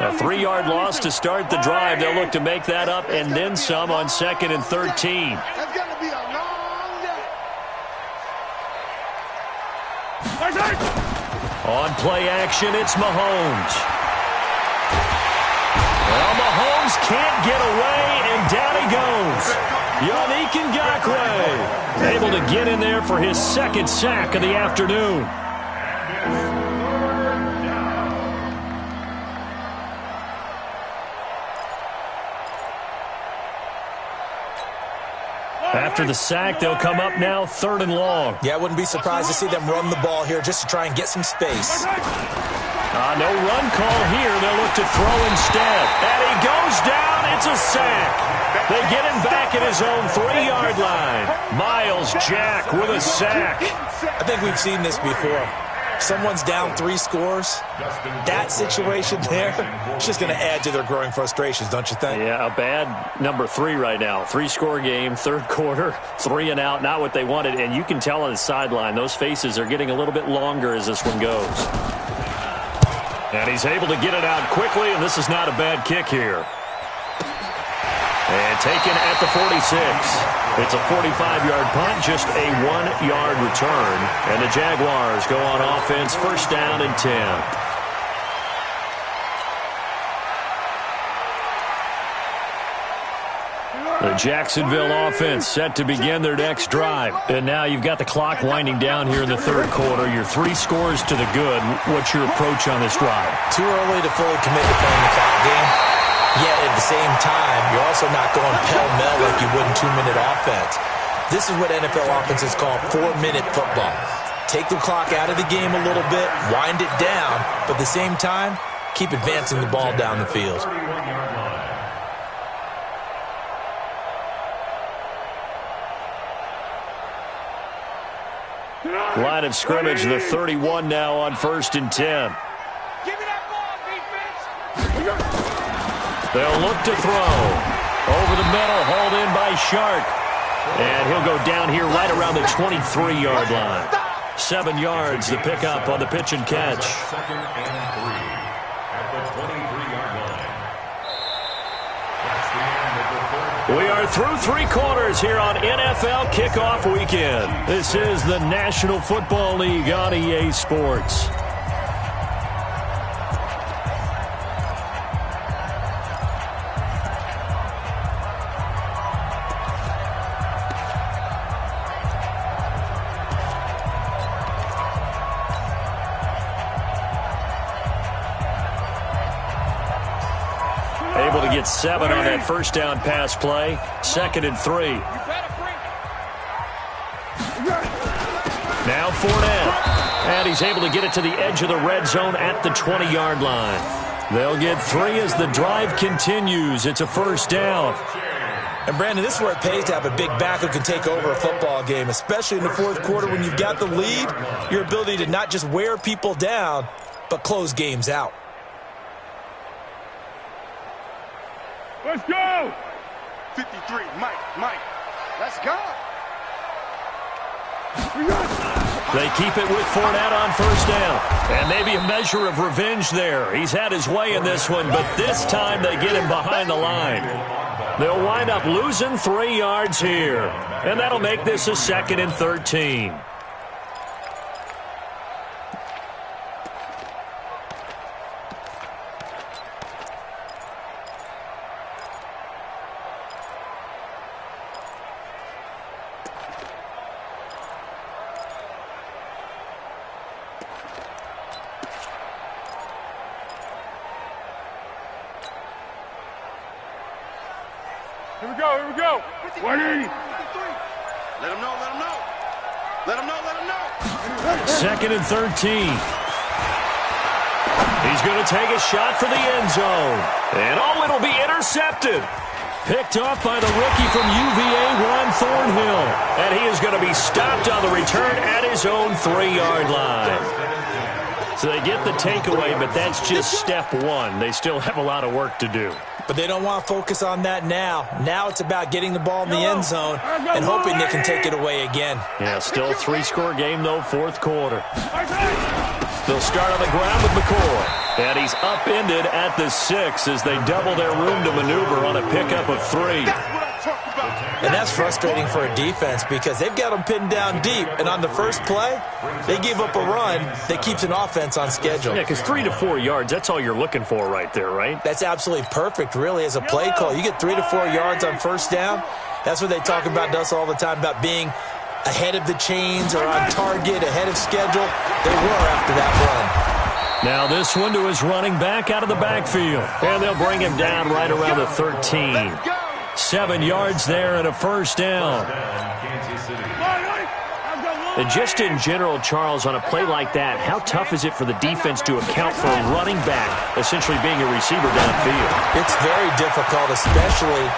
S4: A 3-yard loss to start the drive. They'll look to make that up and then some on 2nd and 13.
S2: That's going to be a long day.
S4: On play action, it's Mahomes. Well, Mahomes can't get away, and down he goes. Yannick Ngakoue able to get in there for his 2nd sack of the afternoon. After the sack, they'll come up now 3rd and long.
S5: Yeah, I wouldn't be surprised to see them run the ball here just to try and get some space.
S4: No run call here. They'll look to throw instead. And he goes down. It's a sack. They get him back at his own 3-yard line. Myles Jack with a sack.
S5: I think we've seen this before. Someone's down 3 scores. That situation there, it's just going to add to their growing frustrations, don't you think?
S4: Yeah, a bad number 3 right now. 3-score game, 3rd quarter, 3 and out, not what they wanted. And you can tell on the sideline, those faces are getting a little bit longer as this one goes. And he's able to get it out quickly, and this is not a bad kick here. And taken at the 46. It's a 45-yard punt, just a 1-yard return. And the Jaguars go on offense, 1st down and 10. The Jacksonville offense set to begin their next drive. And now you've got the clock winding down here in the 3rd quarter. You're 3 scores to the good. What's your approach on this drive?
S5: Too early to fully commit to playing the clock game. Yet at the same time, you're also not going pell-mell like you would in 2-minute offense. This is what NFL offenses call 4-minute football. Take the clock out of the game a little bit, wind it down, but at the same time, keep advancing the ball down the field.
S4: Line of scrimmage, the 31 now on 1st and 10.
S7: Give me that ball, defense.
S4: They'll look to throw. Over the middle, hauled in by Shark. And he'll go down here right around the 23-yard line. 7 yards, the pickup on the pitch and catch.
S6: 2nd and 3 at the 23-yard line.
S4: We are through 3 quarters here on NFL Kickoff Weekend. This is the National Football League on EA Sports. Able to get 7 on that 1st down pass play. 2nd and 3. Now Fournette. And he's able to get it to the edge of the red zone at the 20-yard line. They'll get 3 as the drive continues. It's a 1st down.
S5: And, Brandon, this is where it pays to have a big back who can take over a football game, especially in the 4th quarter when you've got the lead, your ability to not just wear people down, but close games out.
S2: Let's go! 53, Mike, let's go!
S4: They keep it with Fournette on first down. And maybe a measure of revenge there. He's had his way in this one, but this time they get him behind the line. They'll wind up losing 3 yards here. And that'll make this a 2nd and 13.
S2: Here we go, here we go. 180.
S3: Let him know, let him know. Let him know, let him know.
S4: 2nd and 13. He's going to take a shot for the end zone. And it'll be intercepted. Picked off by the rookie from UVA, Ron Thornhill. And he is going to be stopped on the return at his own 3-yard line. So they get the takeaway, but that's just step one. They still have a lot of work to do.
S5: But they don't want to focus on that now. Now it's about getting the ball in the end zone and hoping they can take it away again.
S4: Yeah, still 3-score game, though, 4th quarter. They'll start on the ground with McCoy. And he's upended at the 6 as they double their room to maneuver on a pickup of 3.
S5: And that's frustrating for a defense because they've got them pinned down deep. And on the first play, they gave up a run that keeps an offense on schedule.
S4: Yeah, because 3 to 4 yards, that's all you're looking for right there, right?
S5: That's absolutely perfect, really, as a play call. You get 3 to 4 yards on first down. That's what they talk about to us all the time, about being ahead of the chains or on target, ahead of schedule. They were after that run.
S4: Now this one to his running back out of the backfield. And they'll bring him down right around the 13. 7 yards there and a first down. And just in general, Charles, on a play like that, how tough is it for the defense to account for a running back essentially being a receiver downfield?
S5: It's very difficult, especially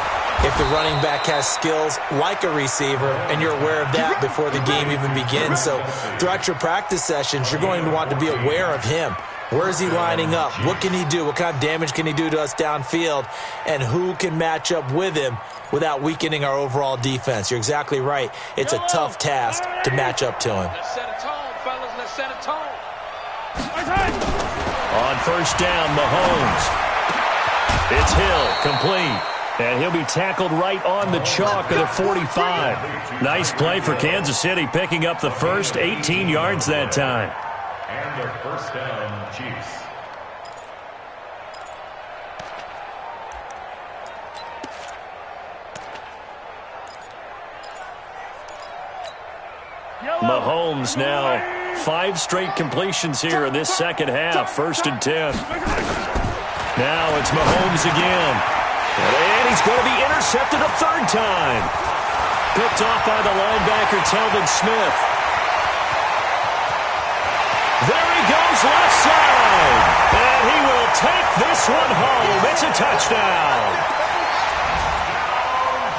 S5: if the running back has skills like a receiver, and you're aware of that before the game even begins. So throughout your practice sessions, you're going to want to be aware of him. Where is he lining up? What can he do? What kind of damage can he do to us downfield? And who can match up with him without weakening our overall defense? You're exactly right. It's a tough task to match up to him.
S7: Let's set a tone, fellas. Let's set a tone.
S4: On first down, Mahomes. It's Hill, complete. And he'll be tackled right on the chalk of the 45. Nice play for Kansas City, picking up the first, 18 yards that time.
S6: And a first down, Chiefs.
S4: Mahomes now 5 straight completions here in this second half. 1st and 10. Now it's Mahomes again. And he's going to be intercepted a 3rd time. Picked off by the linebacker, Telvin Smith. There he goes left side. And he will take this one home. It's a touchdown.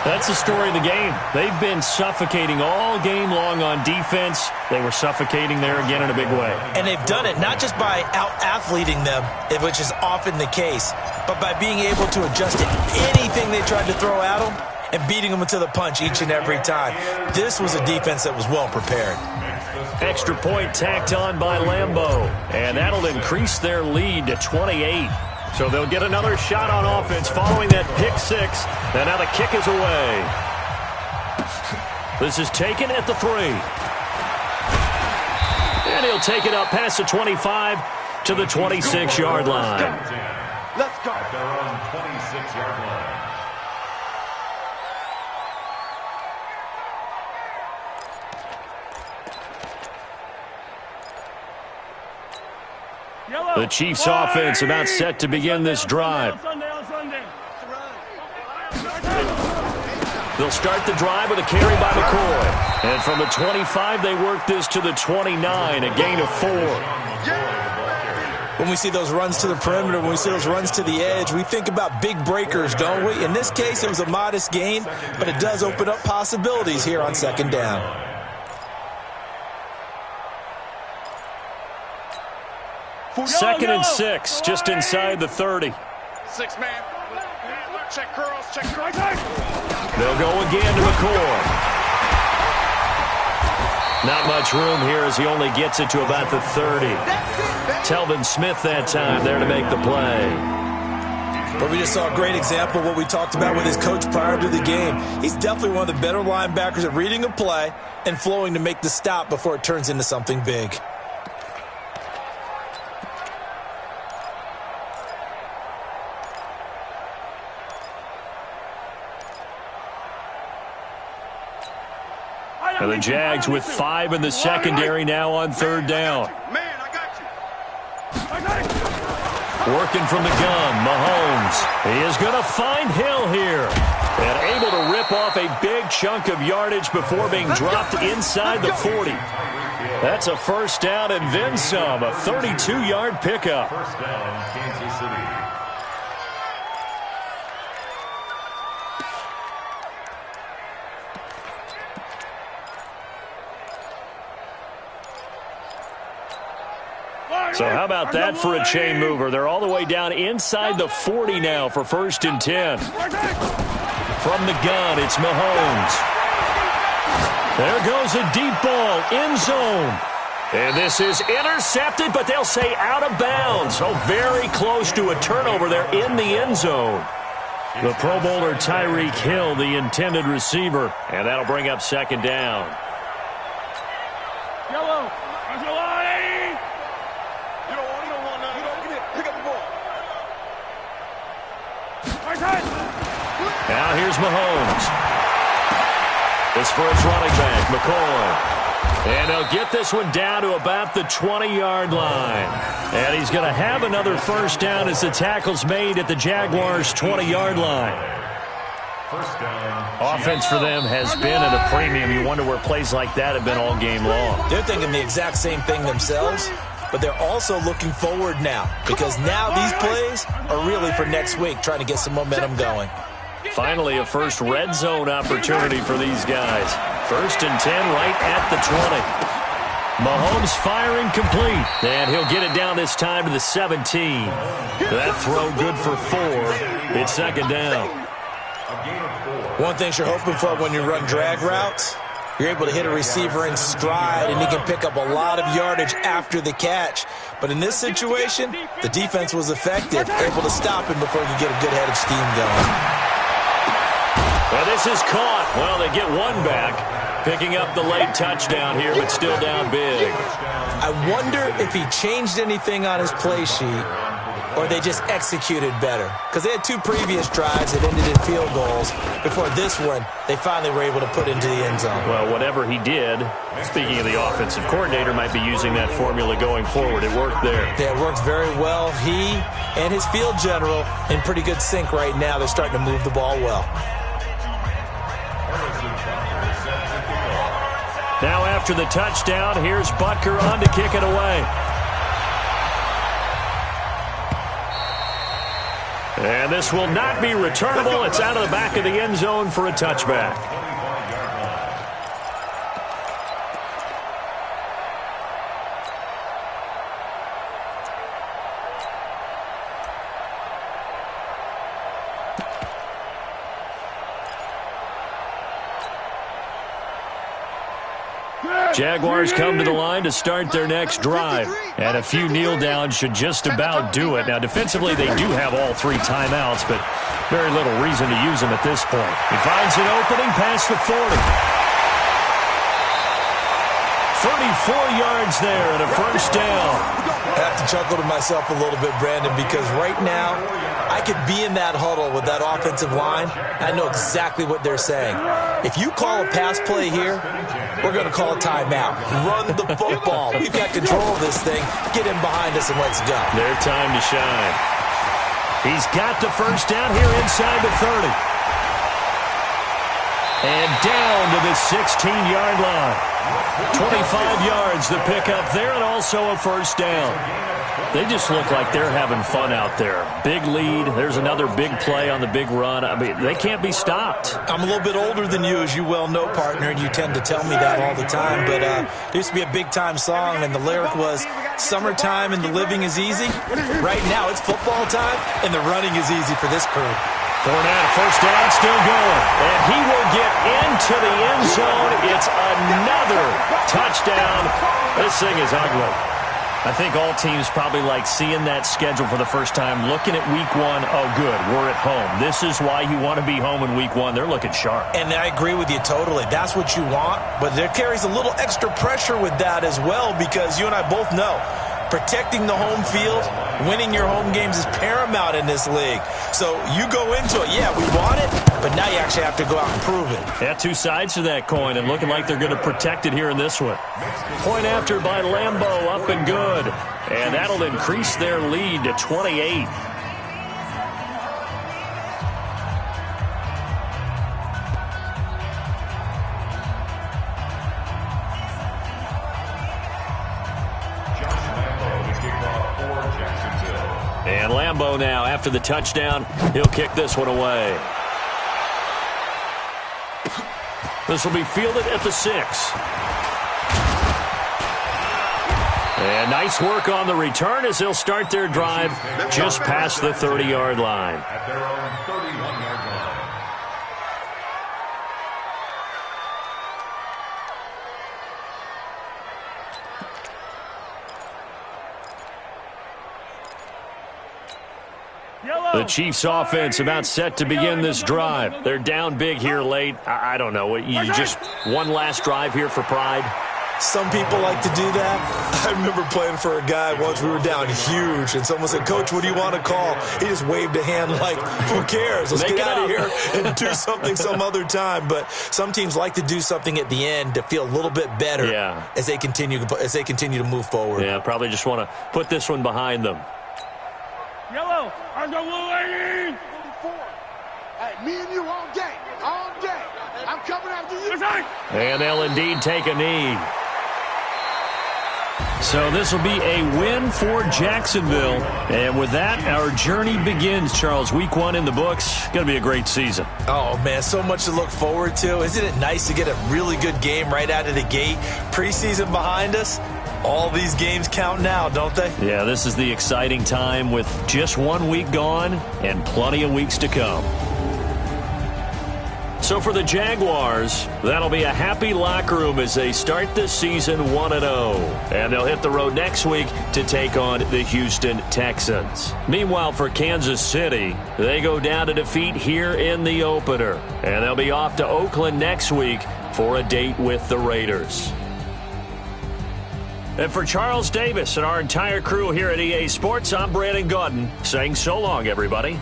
S4: That's the story of the game. They've been suffocating all game long on defense. They were suffocating there again in a big way.
S5: And they've done it not just by out-athleting them, which is often the case, but by being able to adjust to anything they tried to throw at them and beating them to the punch each and every time. This was a defense that was well prepared.
S4: Extra point tacked on by Lambeau. And that'll increase their lead to 28. So they'll get another shot on offense following that pick 6. And now the kick is away. This is taken at the 3. And he'll take it up past the 25 to the 26-yard line.
S2: Let's go.
S6: At their own 26-yard line.
S4: The Chiefs offense about set to begin this drive. They'll start the drive with a carry by McCoy. And from the 25, they work this to the 29, a gain of 4.
S5: When we see those runs to the perimeter, when we see those runs to the edge, we think about big breakers, don't we? In this case, it was a modest gain, but it does open up possibilities here on 2nd down.
S4: Second and 6, just inside the 30.
S7: 6-man. Check curls, check curls.
S4: They'll go again to McCoy. Not much room here as he only gets it to about the 30. Telvin Smith that time there to make the play.
S5: But we just saw a great example of what we talked about with his coach prior to the game. He's definitely one of the better linebackers at reading a play and flowing to make the stop before it turns into something big.
S4: And the Jags with 5 in the secondary now on 3rd down.
S2: Man, I got you.
S4: Working from the gun, Mahomes. He is going to find Hill here. And able to rip off a big chunk of yardage before being dropped inside the 40. That's a 1st down and then some, a 32-yard pickup.
S6: 1st down, Kansas City.
S4: So how about that for a chain mover? They're all the way down inside the 40 now for 1st and 10. From the gun, it's Mahomes. There goes a deep ball, end zone. And this is intercepted, but they'll say out of bounds. So very close to a turnover there in the end zone. The Pro Bowler Tyreek Hill, the intended receiver. And that'll bring up 2nd down.
S2: Yellow. There's your line. You don't want none. You don't get it. Pick up the ball.
S4: Now here's Mahomes. This for his running back, McCoy. And he'll get this one down to about the 20-yard line. And he's going to have another 1st down as the tackle's made at the Jaguars' 20-yard line.
S6: 1st down.
S4: Offense for them has been at a premium. You wonder where plays like that have been all game long.
S5: They're thinking the exact same thing themselves, but they're also looking forward now because now these plays are really for next week, trying to get some momentum going.
S4: Finally, a first red zone opportunity for these guys. 1st and 10 right at the 20. Mahomes firing complete, and he'll get it down this time to the 17. That throw good for 4. It's 2nd down.
S5: One thing you're hoping for when you run drag routes, you're able to hit a receiver in stride, and he can pick up a lot of yardage after the catch. But in this situation, the defense was effective, able to stop him before he could get a good head of steam going.
S4: Well, this is caught. Well, they get one back, picking up the late touchdown here, but still down big.
S5: I wonder if he changed anything on his play sheet or they just executed better. Because they had 2 previous drives that ended in field goals. Before this one, they finally were able to put into the end zone.
S4: Well, whatever he did, speaking of the offensive coordinator, might be using that formula going forward. It worked there.
S5: Yeah, it worked very well. He and his field general in pretty good sync right now. They're starting to move the ball well.
S4: Now after the touchdown, here's Butker on to kick it away. And this will not be returnable. It's out of the back of the end zone for a touchback. Jaguars come to the line to start their next drive. And a few kneel downs should just about do it. Now, defensively, they do have all 3 timeouts, but very little reason to use them at this point. He finds an opening past the 40. 34 yards there and a 1st down.
S5: I have to chuckle to myself a little bit, Brandon, because right now I could be in that huddle with that offensive line. I know exactly what they're saying. If you call a pass play here, we're going to call a timeout. Run the football. We've got control of this thing. Get in behind us and let's go.
S4: Their time to shine. He's got the 1st down here inside the 30. And down to the 16-yard line. 25 yards the pickup there, and also a 1st down. They just look like they're having fun out there. Big lead. There's another big play on the big run. I mean, they can't be stopped.
S5: I'm a little bit older than you, as you well know, partner, and you tend to tell me that all the time. But there used to be a big-time song, and the lyric was, "Summertime and the living is easy." Right now, it's football time, and the running is easy for this crew.
S4: Fournette, first down, still going. And he will get into the end zone. It's another touchdown. This thing is ugly. I think all teams probably like seeing that schedule for the first time, looking at week one. Oh, good, we're at home. This is why you want to be home in week one. They're looking sharp.
S5: And I agree with you totally. That's what you want, but there carries a little extra pressure with that as well, because you and I both know protecting the home field, winning your home games is paramount in this league. So you go into it, yeah, we want it, but now you actually have to go out and prove it.
S4: Yeah, two sides to that coin, and looking like they're going to protect it here in this one. Point after by Lambeau, up and good. And that'll increase their lead to 28. And Lambeau now, after the touchdown, he'll kick this one away. This will be fielded at the 6. And nice work on the return as they'll start their drive just past the 30-yard line.
S6: At their own 31-yard line.
S4: The Chiefs offense about set to begin this drive. They're down big here late. I don't know. You just one last drive here for pride?
S5: Some people like to do that. I remember playing for a guy once. We were down huge, and someone said, "Coach, what do you want to call?" He just waved a hand like, "Who cares? Let's get out of here and do something some other time." But some teams like to do something at the end to feel a little bit better as they continue to move forward.
S4: Yeah, probably just want to put this one behind them.
S2: Yellow, I'm the blue lady. 44. Hey, me and you all day, all day. I'm coming after you.
S4: And they'll indeed take a knee. So this will be a win for Jacksonville. And with that, our journey begins, Charles. Week one in the books. Going to be a great season.
S5: Oh, man, so much to look forward to. Isn't it nice to get a really good game right out of the gate? Preseason behind us. All these games count now, don't they?
S4: Yeah, this is the exciting time with just 1 week gone and plenty of weeks to come. So for the Jaguars, that'll be a happy locker room as they start this season 1-0. And they'll hit the road next week to take on the Houston Texans. Meanwhile, for Kansas City, they go down to defeat here in the opener. And they'll be off to Oakland next week for a date with the Raiders. And for Charles Davis and our entire crew here at EA Sports, I'm Brandon Gaudin saying so long, everybody.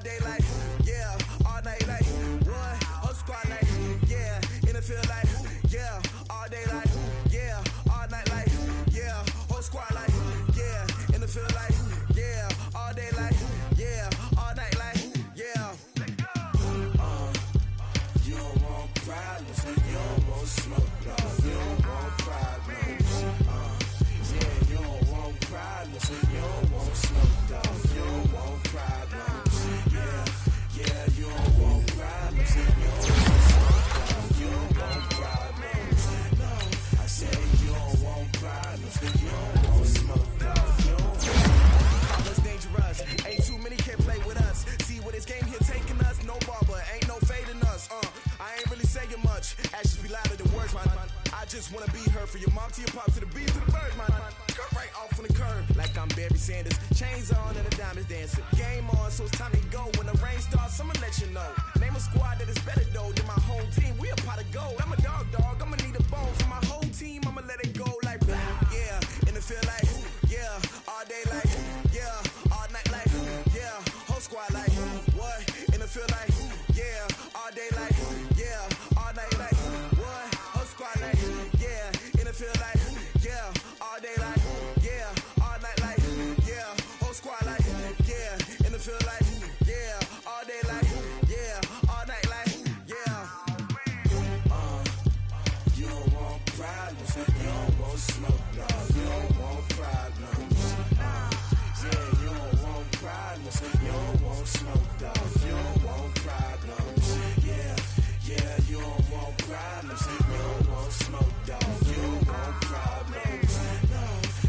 S3: day like, yeah, all night like, what? Whole squad like, yeah, in the field like,
S8: Bernie Sanders. Chains on and the diamonds dancing. Game on, so it's time to go. When the rain starts, I'ma let you know. Name a squad that is better though than my home team. We a pot of gold. I'm a dog. I'ma need a bone for my whole team. I'ma let it go like yeah. In the field like yeah. All day like yeah. All night like yeah. Whole squad like what? In the field like yeah. All day like yeah. All night like what? Whole squad like yeah. In the field like yeah. All day like yeah. All night like yeah. Whole squad like yeah. In the field like yeah. All day like yeah. All night like yeah. You don't want problems. You don't want smoke, no. You don't want problems. Yeah, you don't want problems. You don't want smoke, dog. You don't want problems. Yeah, you don't want problems. You don't want smoke, dog. You don't want problems. No,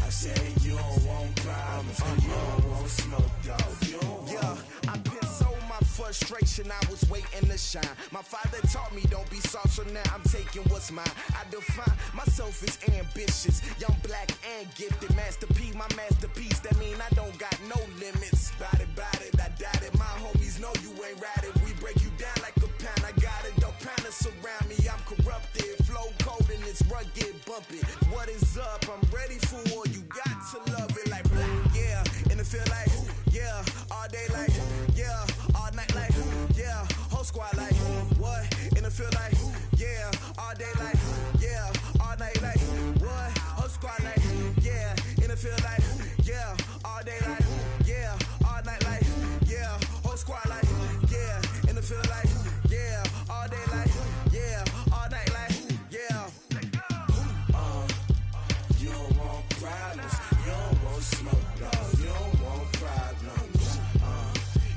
S8: I said you don't want problems. You don't want smoke, dog. You don't want. Yeah, I've been so my frustration, I was waiting to shine. My father taught me don't be soft, so now I'm taking what's mine. I define myself as ambitious, young, black, and gifted. Master P, my masterpiece. That mean I don't got no limits. Bout it, I doubt it. My homies know you ain't ratted. We break you down like a pound. I got it, don't pound us around me. I'm corrupted, flow cold and it's rugged, bumpy. What is up? I'm ready for war. You got to love it like black, yeah. In the field like yeah. All day like yeah. All night like yeah. Whole squad like what? In the field like yeah. All day like yeah. All night like what? Whole squad like yeah. In the field like yeah. All day like yeah. All night like yeah. Whole squad like yeah. In the field like yeah. All day like yeah. All night like yeah. You don't want problems. You don't want smoke, no. You don't want problems.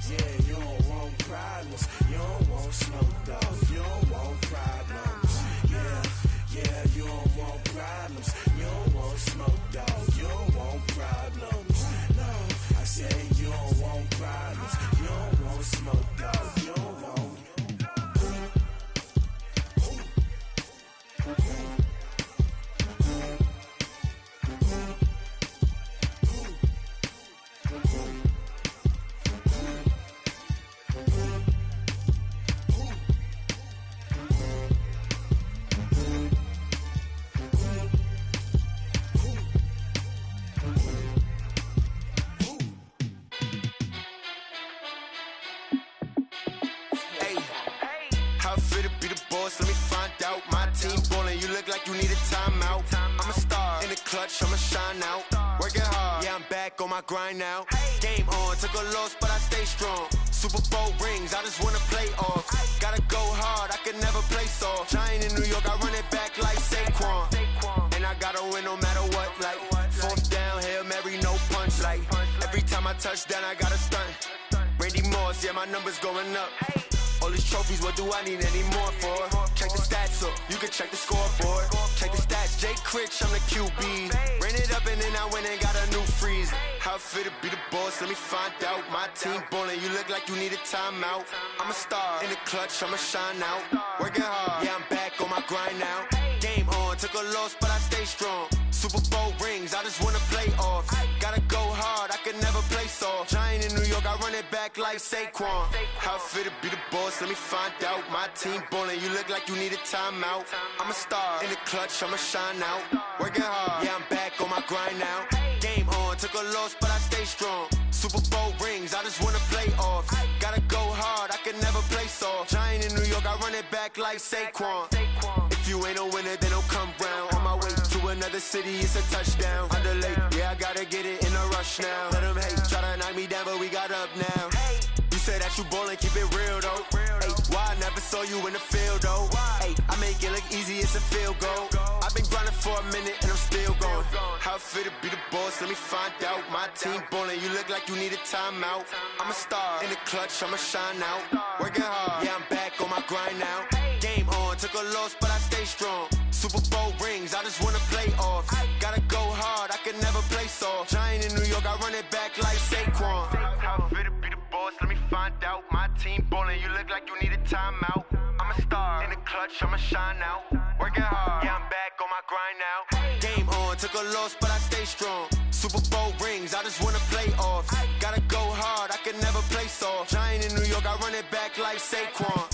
S8: Yeah, you don't want problems. You don't want smoke, dog. You don't want problems. Yeah, you don't want problems. You don't want smoke, dog. You don't want problems. No, I said you don't want problems. You don't want smoke, dog. You don't want. Let me find out. My team ballin', you look like you need a timeout. I'm a star in the clutch, I'ma shine out. Working hard, yeah, I'm back on my grind now. Game on, took a loss, but I stay strong. Super Bowl rings, I just wanna play off. Gotta go hard, I could never play soft. Giant in New York, I run it back like Saquon. And I gotta win no matter what, like fourth down, Hail Mary, no punch. Like every time I touch down, I gotta stunt. Randy Moss, yeah, my numbers going up. All these trophies, what do I need any more for? Check the stats up, you can check the scoreboard. Check the stats, Jake Critch, I'm the QB. Ran it up and then I went and got a new freeze. How it fit to be the boss, let me find out. My team ballin', you look like you need a timeout. I'm a star in the clutch, I'ma shine out. Working hard, yeah, I'm back on my grind now. Game on, took a loss, but I stay strong. Super Bowl rings, I just wanna play off. Gotta go hard, I could never play soft. Giant in New York, I run it back like Saquon. How it fit to be the boss, let me find out. My team ballin', you look like you need a timeout. I'm a star in the clutch, I'ma shine out. Working hard, yeah, I'm back on my grind now. Game on, took a loss, but I stay strong. Super Bowl rings, I just wanna play off. Gotta go hard, I could never play soft. Giant in New York, I run it back like Saquon. If you ain't a winner, then don't come round. On my way to another city, it's a touchdown. Underlay, yeah, I gotta get it in a rush now. Let them hate, try to knock me down, but we got up now. You say that you ballin', keep it real though. Ay, why I never saw you in the field though? Ay, I make it look easy, it's a field goal. I've been grinding for a minute and I'm still going. How it fit to be the boss, let me find out. My team ballin', you look like you need a timeout. I'm a star in the clutch, I'ma shine out. Working hard, yeah, I'm back on my grind now. Game on, took a loss, but I stay strong. Super Bowl rings, I just wanna play off. Gotta go hard, I could never play soft. Giant in New York, I run it back like Saquon. How it fit to be the boss, let me find out. My team ballin', you look like you need a timeout. I'm a star in the clutch, I'ma shine out. Working hard, yeah, I'm back on my
S3: my grind now. Game on, took a loss, but I stay strong. Super Bowl rings, I just wanna play off. Gotta go hard, I can never play soft. Giant in New York, I run it back like Saquon.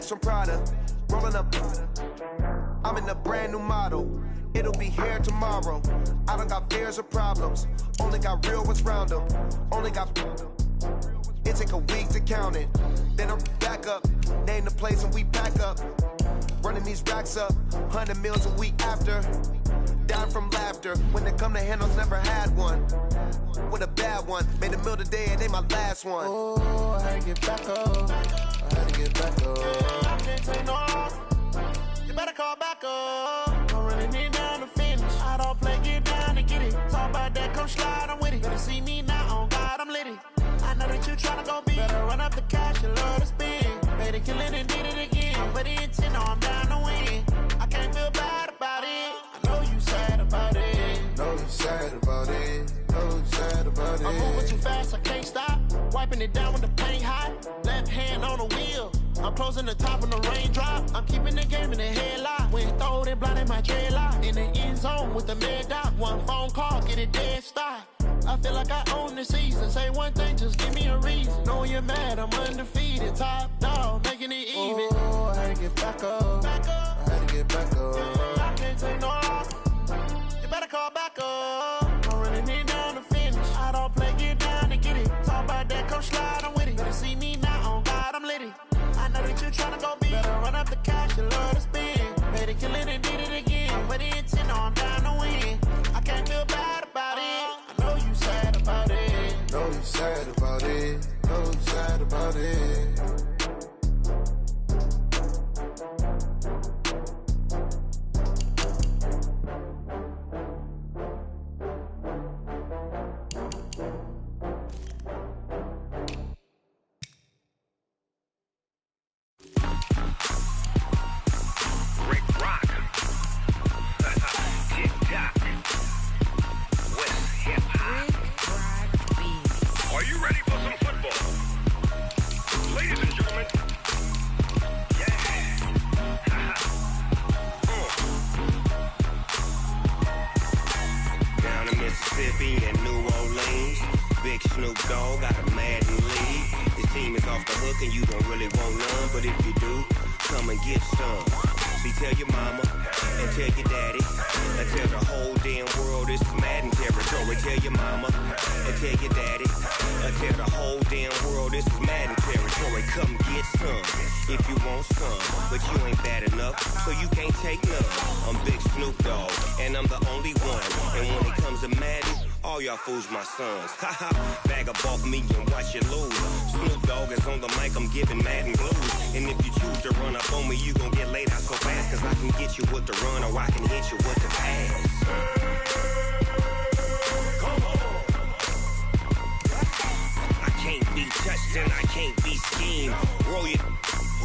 S8: From Prada, rolling up. I'm in a brand new model. It'll be here tomorrow. I don't got fears or problems. Only got real ones round them. Only got. It take a week to count it. Then I'm back up. Name the place and we pack up. Running these racks up. 100 meals a week after. Down from laughter. When it come to handles, never had one. With a bad one. Made a meal today and they my last one. Oh, I had to get back up. I had to get back up. I can't take no loss. You better call back up. I'm running it down to finish. I don't play, get down to get it. Talk about that, come slide, I'm with it. Better see me now, on God, I'm litty. I know that you tryna go big. Better run up the cash, you love to spend. Better kill it and did it again. But the intent, no, I'm down to win. I can't feel bad about it. I know you sad about it. Know you sad about it. Know you sad about it. I'm moving too fast, I can't stop. Wiping it down with the paint hot. Left hand on the wheel. I'm closing the top on the raindrop. I'm keeping the game in the headlock. When throwed and blinded my dreadlock. In the end zone with the mad dot. One phone call, get it dead stop. I feel like I own the season. Say one thing, just give me a reason. Knowing you're mad, I'm undefeated. Top dog, making it even. Oh, I had to get back up. I had to get back up. I can't take no loss. You better call back up. I'm running it down to finish. I don't play, get down to get it. Talk about that, come slide, I'm with it. Better see me now, on God, I'm litty. I know that you tryna go big. Better run up the cash, you love to spend. Better kill it and did it again. But the intent, no, I'm down to win. I can't feel bad about it. I know you sad about it. Know you sad about it. Know you sad about it. Mississippi and New Orleans. Big Snoop Dogg got a Madden league. His team is off the hook and you don't really want none, but if you do, come and get some. See, tell your mama and tell your daddy and tell the whole damn world this is Madden territory. Tell your mama and tell your daddy and tell the whole damn world this is Madden territory. Come get some if you want some, but you ain't bad enough, so you can't take none. I'm Big Snoop Dogg, and I'm the only one. And when it comes to Madden, all y'all fools my sons. Haha, bag up off me and watch you lose. Snoop Dogg is on the mic, I'm giving Madden blues. And if you choose to run up on me, you gon' get laid out so fast, cause I can get you with the run or I can hit you with the pass. I can't be touched and I can't be schemed. Roll you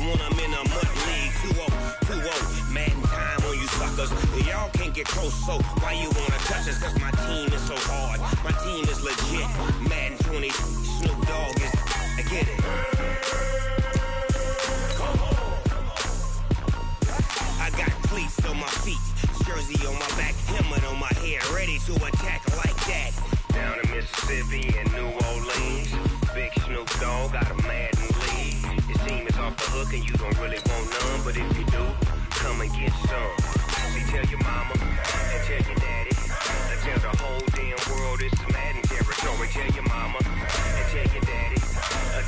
S8: when I'm in a mud league. 2-0, Madden time on you suckers. Y'all can't get close, so why you wanna touch us? Cause my team is so hard, my team is legit. Madden 20, Snoop Dogg is, I get it. I got cleats on my feet, jersey on my back, helmet on my head, ready to attack like that. Down in Mississippi and New Orleans, Big Snoop Dogg got a Madden league. Your team is off the hook and you don't really want none, but if you do, come and get some. See,
S9: tell your mama and tell your daddy. Tell the whole damn world this is Madden territory. Tell your mama and tell your daddy.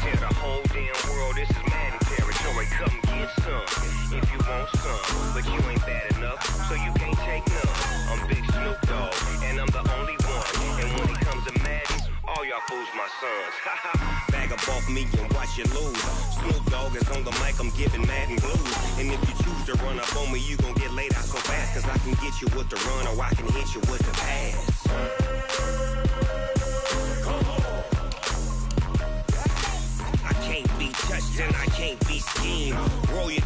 S9: Tell the whole damn world this is Madden territory. Come get some if you want some, but you ain't bad enough, so you can't take none. I'm Big Snoop Dogg, and I'm the only one. And when it comes to Madden, all y'all fools my sons. Bag up off me and watch you lose. Snoop Dogg is on the mic, I'm giving Madden blues. And if you choose to run up on me, you gon' get laid out so fast. Cause I can get you with the run or I can hit you with the pass. I can't be touched and I can't be schemed. Roll you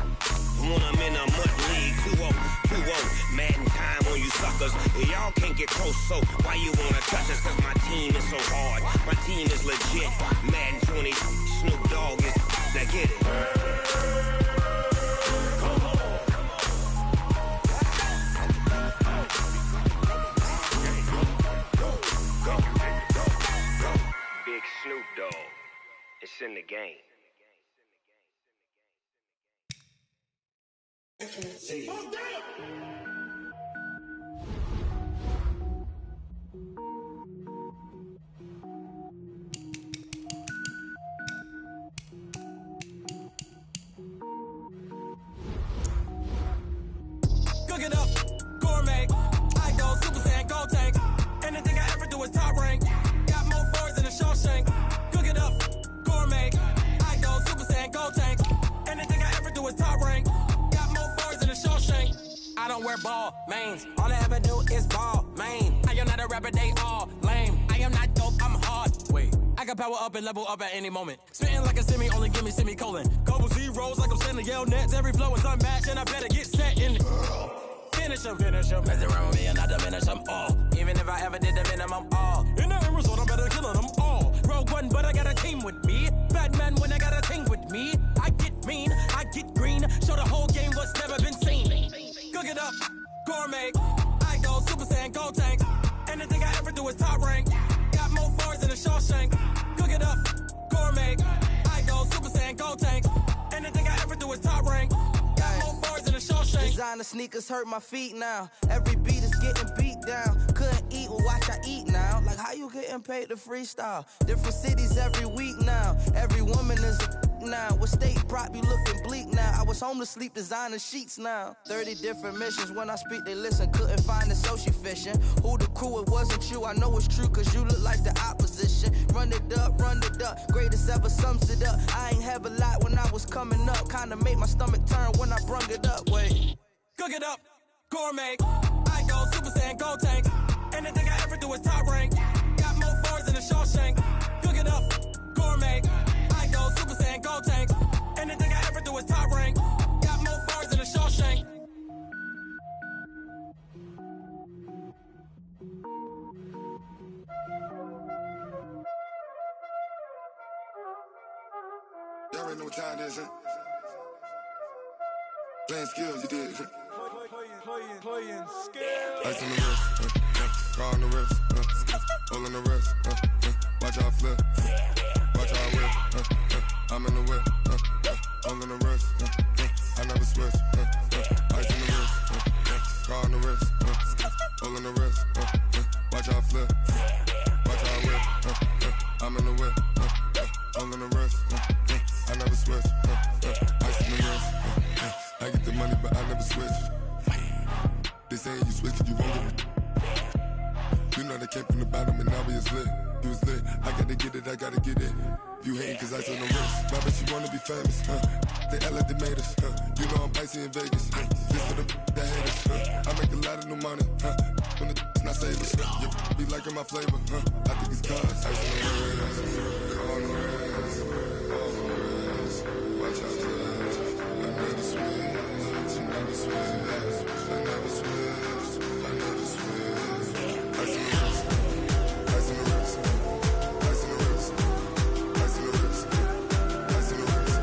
S9: when I'm in a mud league. 2-0, Madden time on you suckers. Y'all can't get close, so why you wanna touch us? Cause my team is so hard, my team is legit. Madden 20, Snoop Dogg is, now get it. Big Snoop Dogg, it's in the game.
S1: Cook it up, gourmet. I go Super Saiyan, go tank. Anything I ever do is top rank. Got more boards than a Shawshank. Cook it up, gourmet. I go Super Saiyan, go tank. Anything I ever do is top rank. Got more boards than a Shawshank. I don't wear ball mains. All I ever do is ball main. I am not a rapper, they all lame. I am not dope, I'm hard. Wait, I can power up and level up at any moment. Spitting like a semi, only give me semicolon. Couple zeros like I'm sending yell nets. Every flow is unmatched and I better get set in it. Finish them. Mess around with me and I diminish them all. Even if I ever did the minimum all. In the end result, I'm better killing them all. Rogue One, but I got a team with me. Batman when I got a team with me. I get mean, I get green. Show the whole game what's never been seen. Cook it up, gourmet. I go Super Saiyan, go tank. Anything I ever do is top rank. Got more boards than a Shawshank. Cook it up, gourmet. I go Super Saiyan, go tank. Anything I ever do is top rank. Got more boards than a Shawshank.
S10: Designer sneakers hurt my feet now. Every beat is getting beat down. Couldn't eat, well watch I eat now. Like how you getting paid to freestyle? Different cities every week now. Every woman is a now. With state prop, you looking bleak now. I was home to sleep, designer sheets now. 30 different missions. When I speak, they listen. Couldn't find the social fishing. Who the crew, it wasn't you. I know it's true, cause you look like the opposition. Run it up. Greatest ever sums it up. I ain't have a lot when I was coming up. Kinda made my stomach turn when I brung it up. Wait.
S1: Cook it up, gourmet. I go Super Saiyan, go tank. Anything I ever do is top rank. Got more boards than a Shawshank. Cook it up, gourmet. I go Super Saiyan, go tank. Anything I ever do is top rank. Got more boards than a Shawshank.
S11: Y'all already know what time it is, huh? Playing skills, you did. Playing skills. Ice on the wrist, car on the wrist, hole in the wrist, watch how I flip, watch how I whip, I'm in the whip, hole in the wrist, I never switch, ice on the wrist, car on the wrist, hole in the wrist, watch how I flip, watch how I whip, I'm in the whip, hole in the wrist, I never switch, ice on the wrist, I get the money but I never switch. They saying you switch, you won't get it. You know they came from the bottom and now we is lit. You was lit, I gotta get it, I gotta get it. You hating cause I on the wrist. My bitch, you wanna be famous, They act like they made us, You know I'm icy in Vegas, This for the that hate us, I make a lot of new money, When the not savers, You be liking my flavor, I think it's cause ice on the wrist, on the wrist, on the wrist. Watch out, flash, I never switch, I never switch. I never switch, I never switch. Ice in the wrist, ice in the wrist, ice in the wrist, ice in the wrist, ice in the wrist,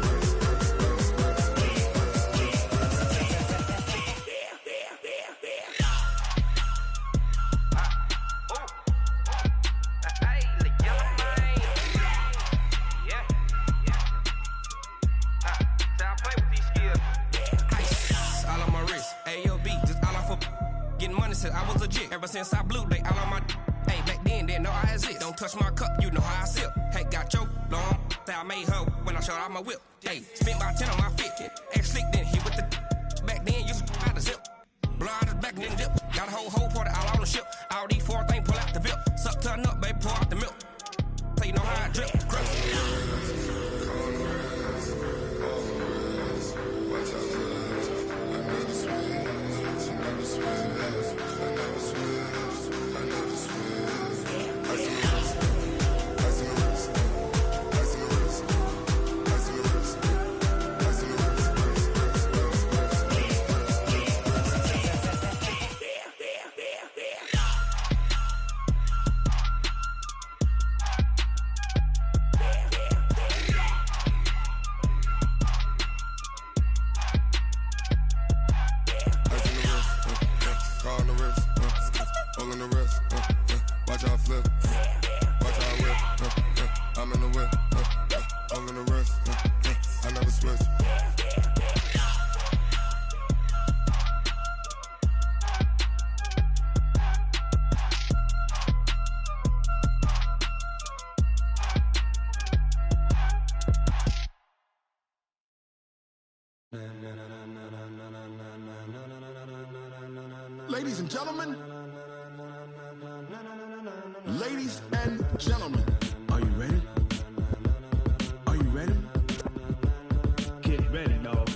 S9: Hey, the yellow
S12: Ever since I blew, they all on my hey, back then, didn't know I exist. Don't touch my cup, you know how I sip. Hey, got your long, I made her when I showed out my whip. Hey, spent about 10 on my fit. Ex-slick, then hit with the back then, used to out the zip. Blow out his back, then dip. Got a whole party all on the ship. All these 4 things, pull out the VIP. Suck, turn up, baby, pour out the milk. So you know how I drip.
S2: Ladies and gentlemen, ladies and gentlemen, are you ready? Are you ready? Get ready, dog.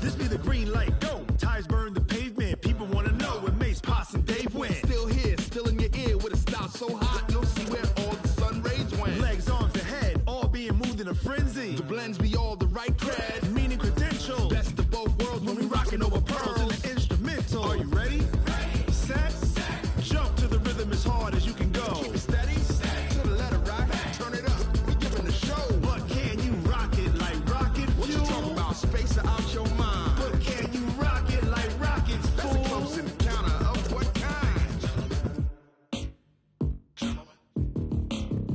S2: This be the green light, go. Tires burn the pavement. People wanna know where Mace, Potts, and Dave went. Still here, still in your ear with a style so hot, you'll see where all the sun rays went. Legs, arms, and head, all being moved in a frenzy. The blends be all the right cred, meaning credentials. Best of both worlds when we rockin' over pearls in the instrumental. Are you ready? Set, jump to the rhythm as hard as you can go. Keep it steady, to the letter right. Turn it up, we giving the show. But can you rock it like rocket fuel? What you talking about? Space out your mind. But can you rock it like rockets, fool? That's a close encounter of what kind?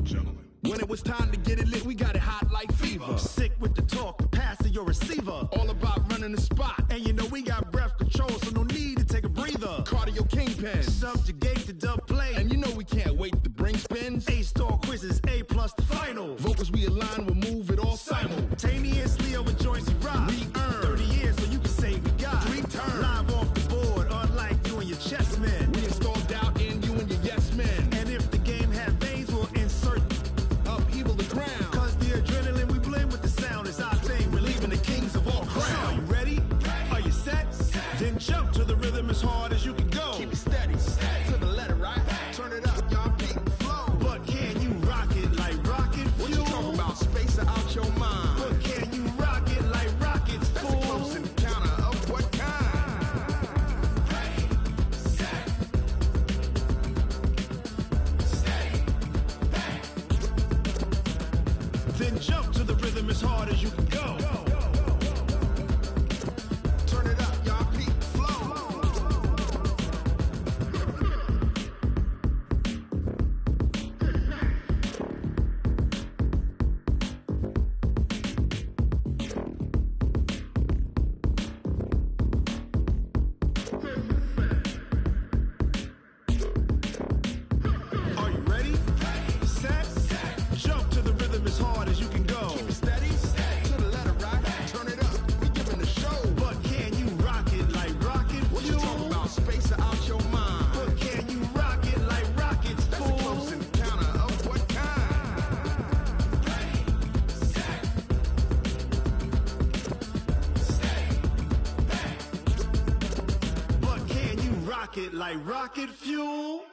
S2: Gentlemen. When it was time to get it lit, we got it hot like fever. Sick with the talk, the pass to your receiver. All about running the spot. And you know we got breath control, so no need to take a breather. Cardio kingpin. Subjugate the dub play. And you know we can't wait to bring spins. A-star quizzes, A+ the final. Vocals we align, we'll move it all simultaneously over joints we rock. We earn 30 years, so you can say we got 3 turns. Live off the board, unlike you and your chess men. We install doubt in you and your yes men. And if the game had veins, we'll insert upheaval the ground. Cause the adrenaline we blend with the sound is our thing. We're leaving the kings of all crowns. So are you ready? Are you set? Then jump to the rhythm as hard as you can go. Keep it steady, to the letter right. Turn it up, y'all beat the flow. But can you rock it like rocket fuel? What you talking about? Space out your mind. But can you rock it like rockets, fool? That's a close encounter of what kind? Ready, set, steady, back. Then jump to the rhythm as hard as you can go. Turn it up, y'all beat the flow. Are you ready? Set, jump to the rhythm as hard as you can go. Keep it steady, to the letter right. Turn it up, we giving the show. But can you rock it like rocket fuel? What you talking about? Space out your mind. But can you rock it like rockets, fool? That's a close encounter of what kind? Ready, set, steady, back. But can you rock it like rocket fuel?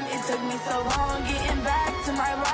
S13: It took me so long getting back to my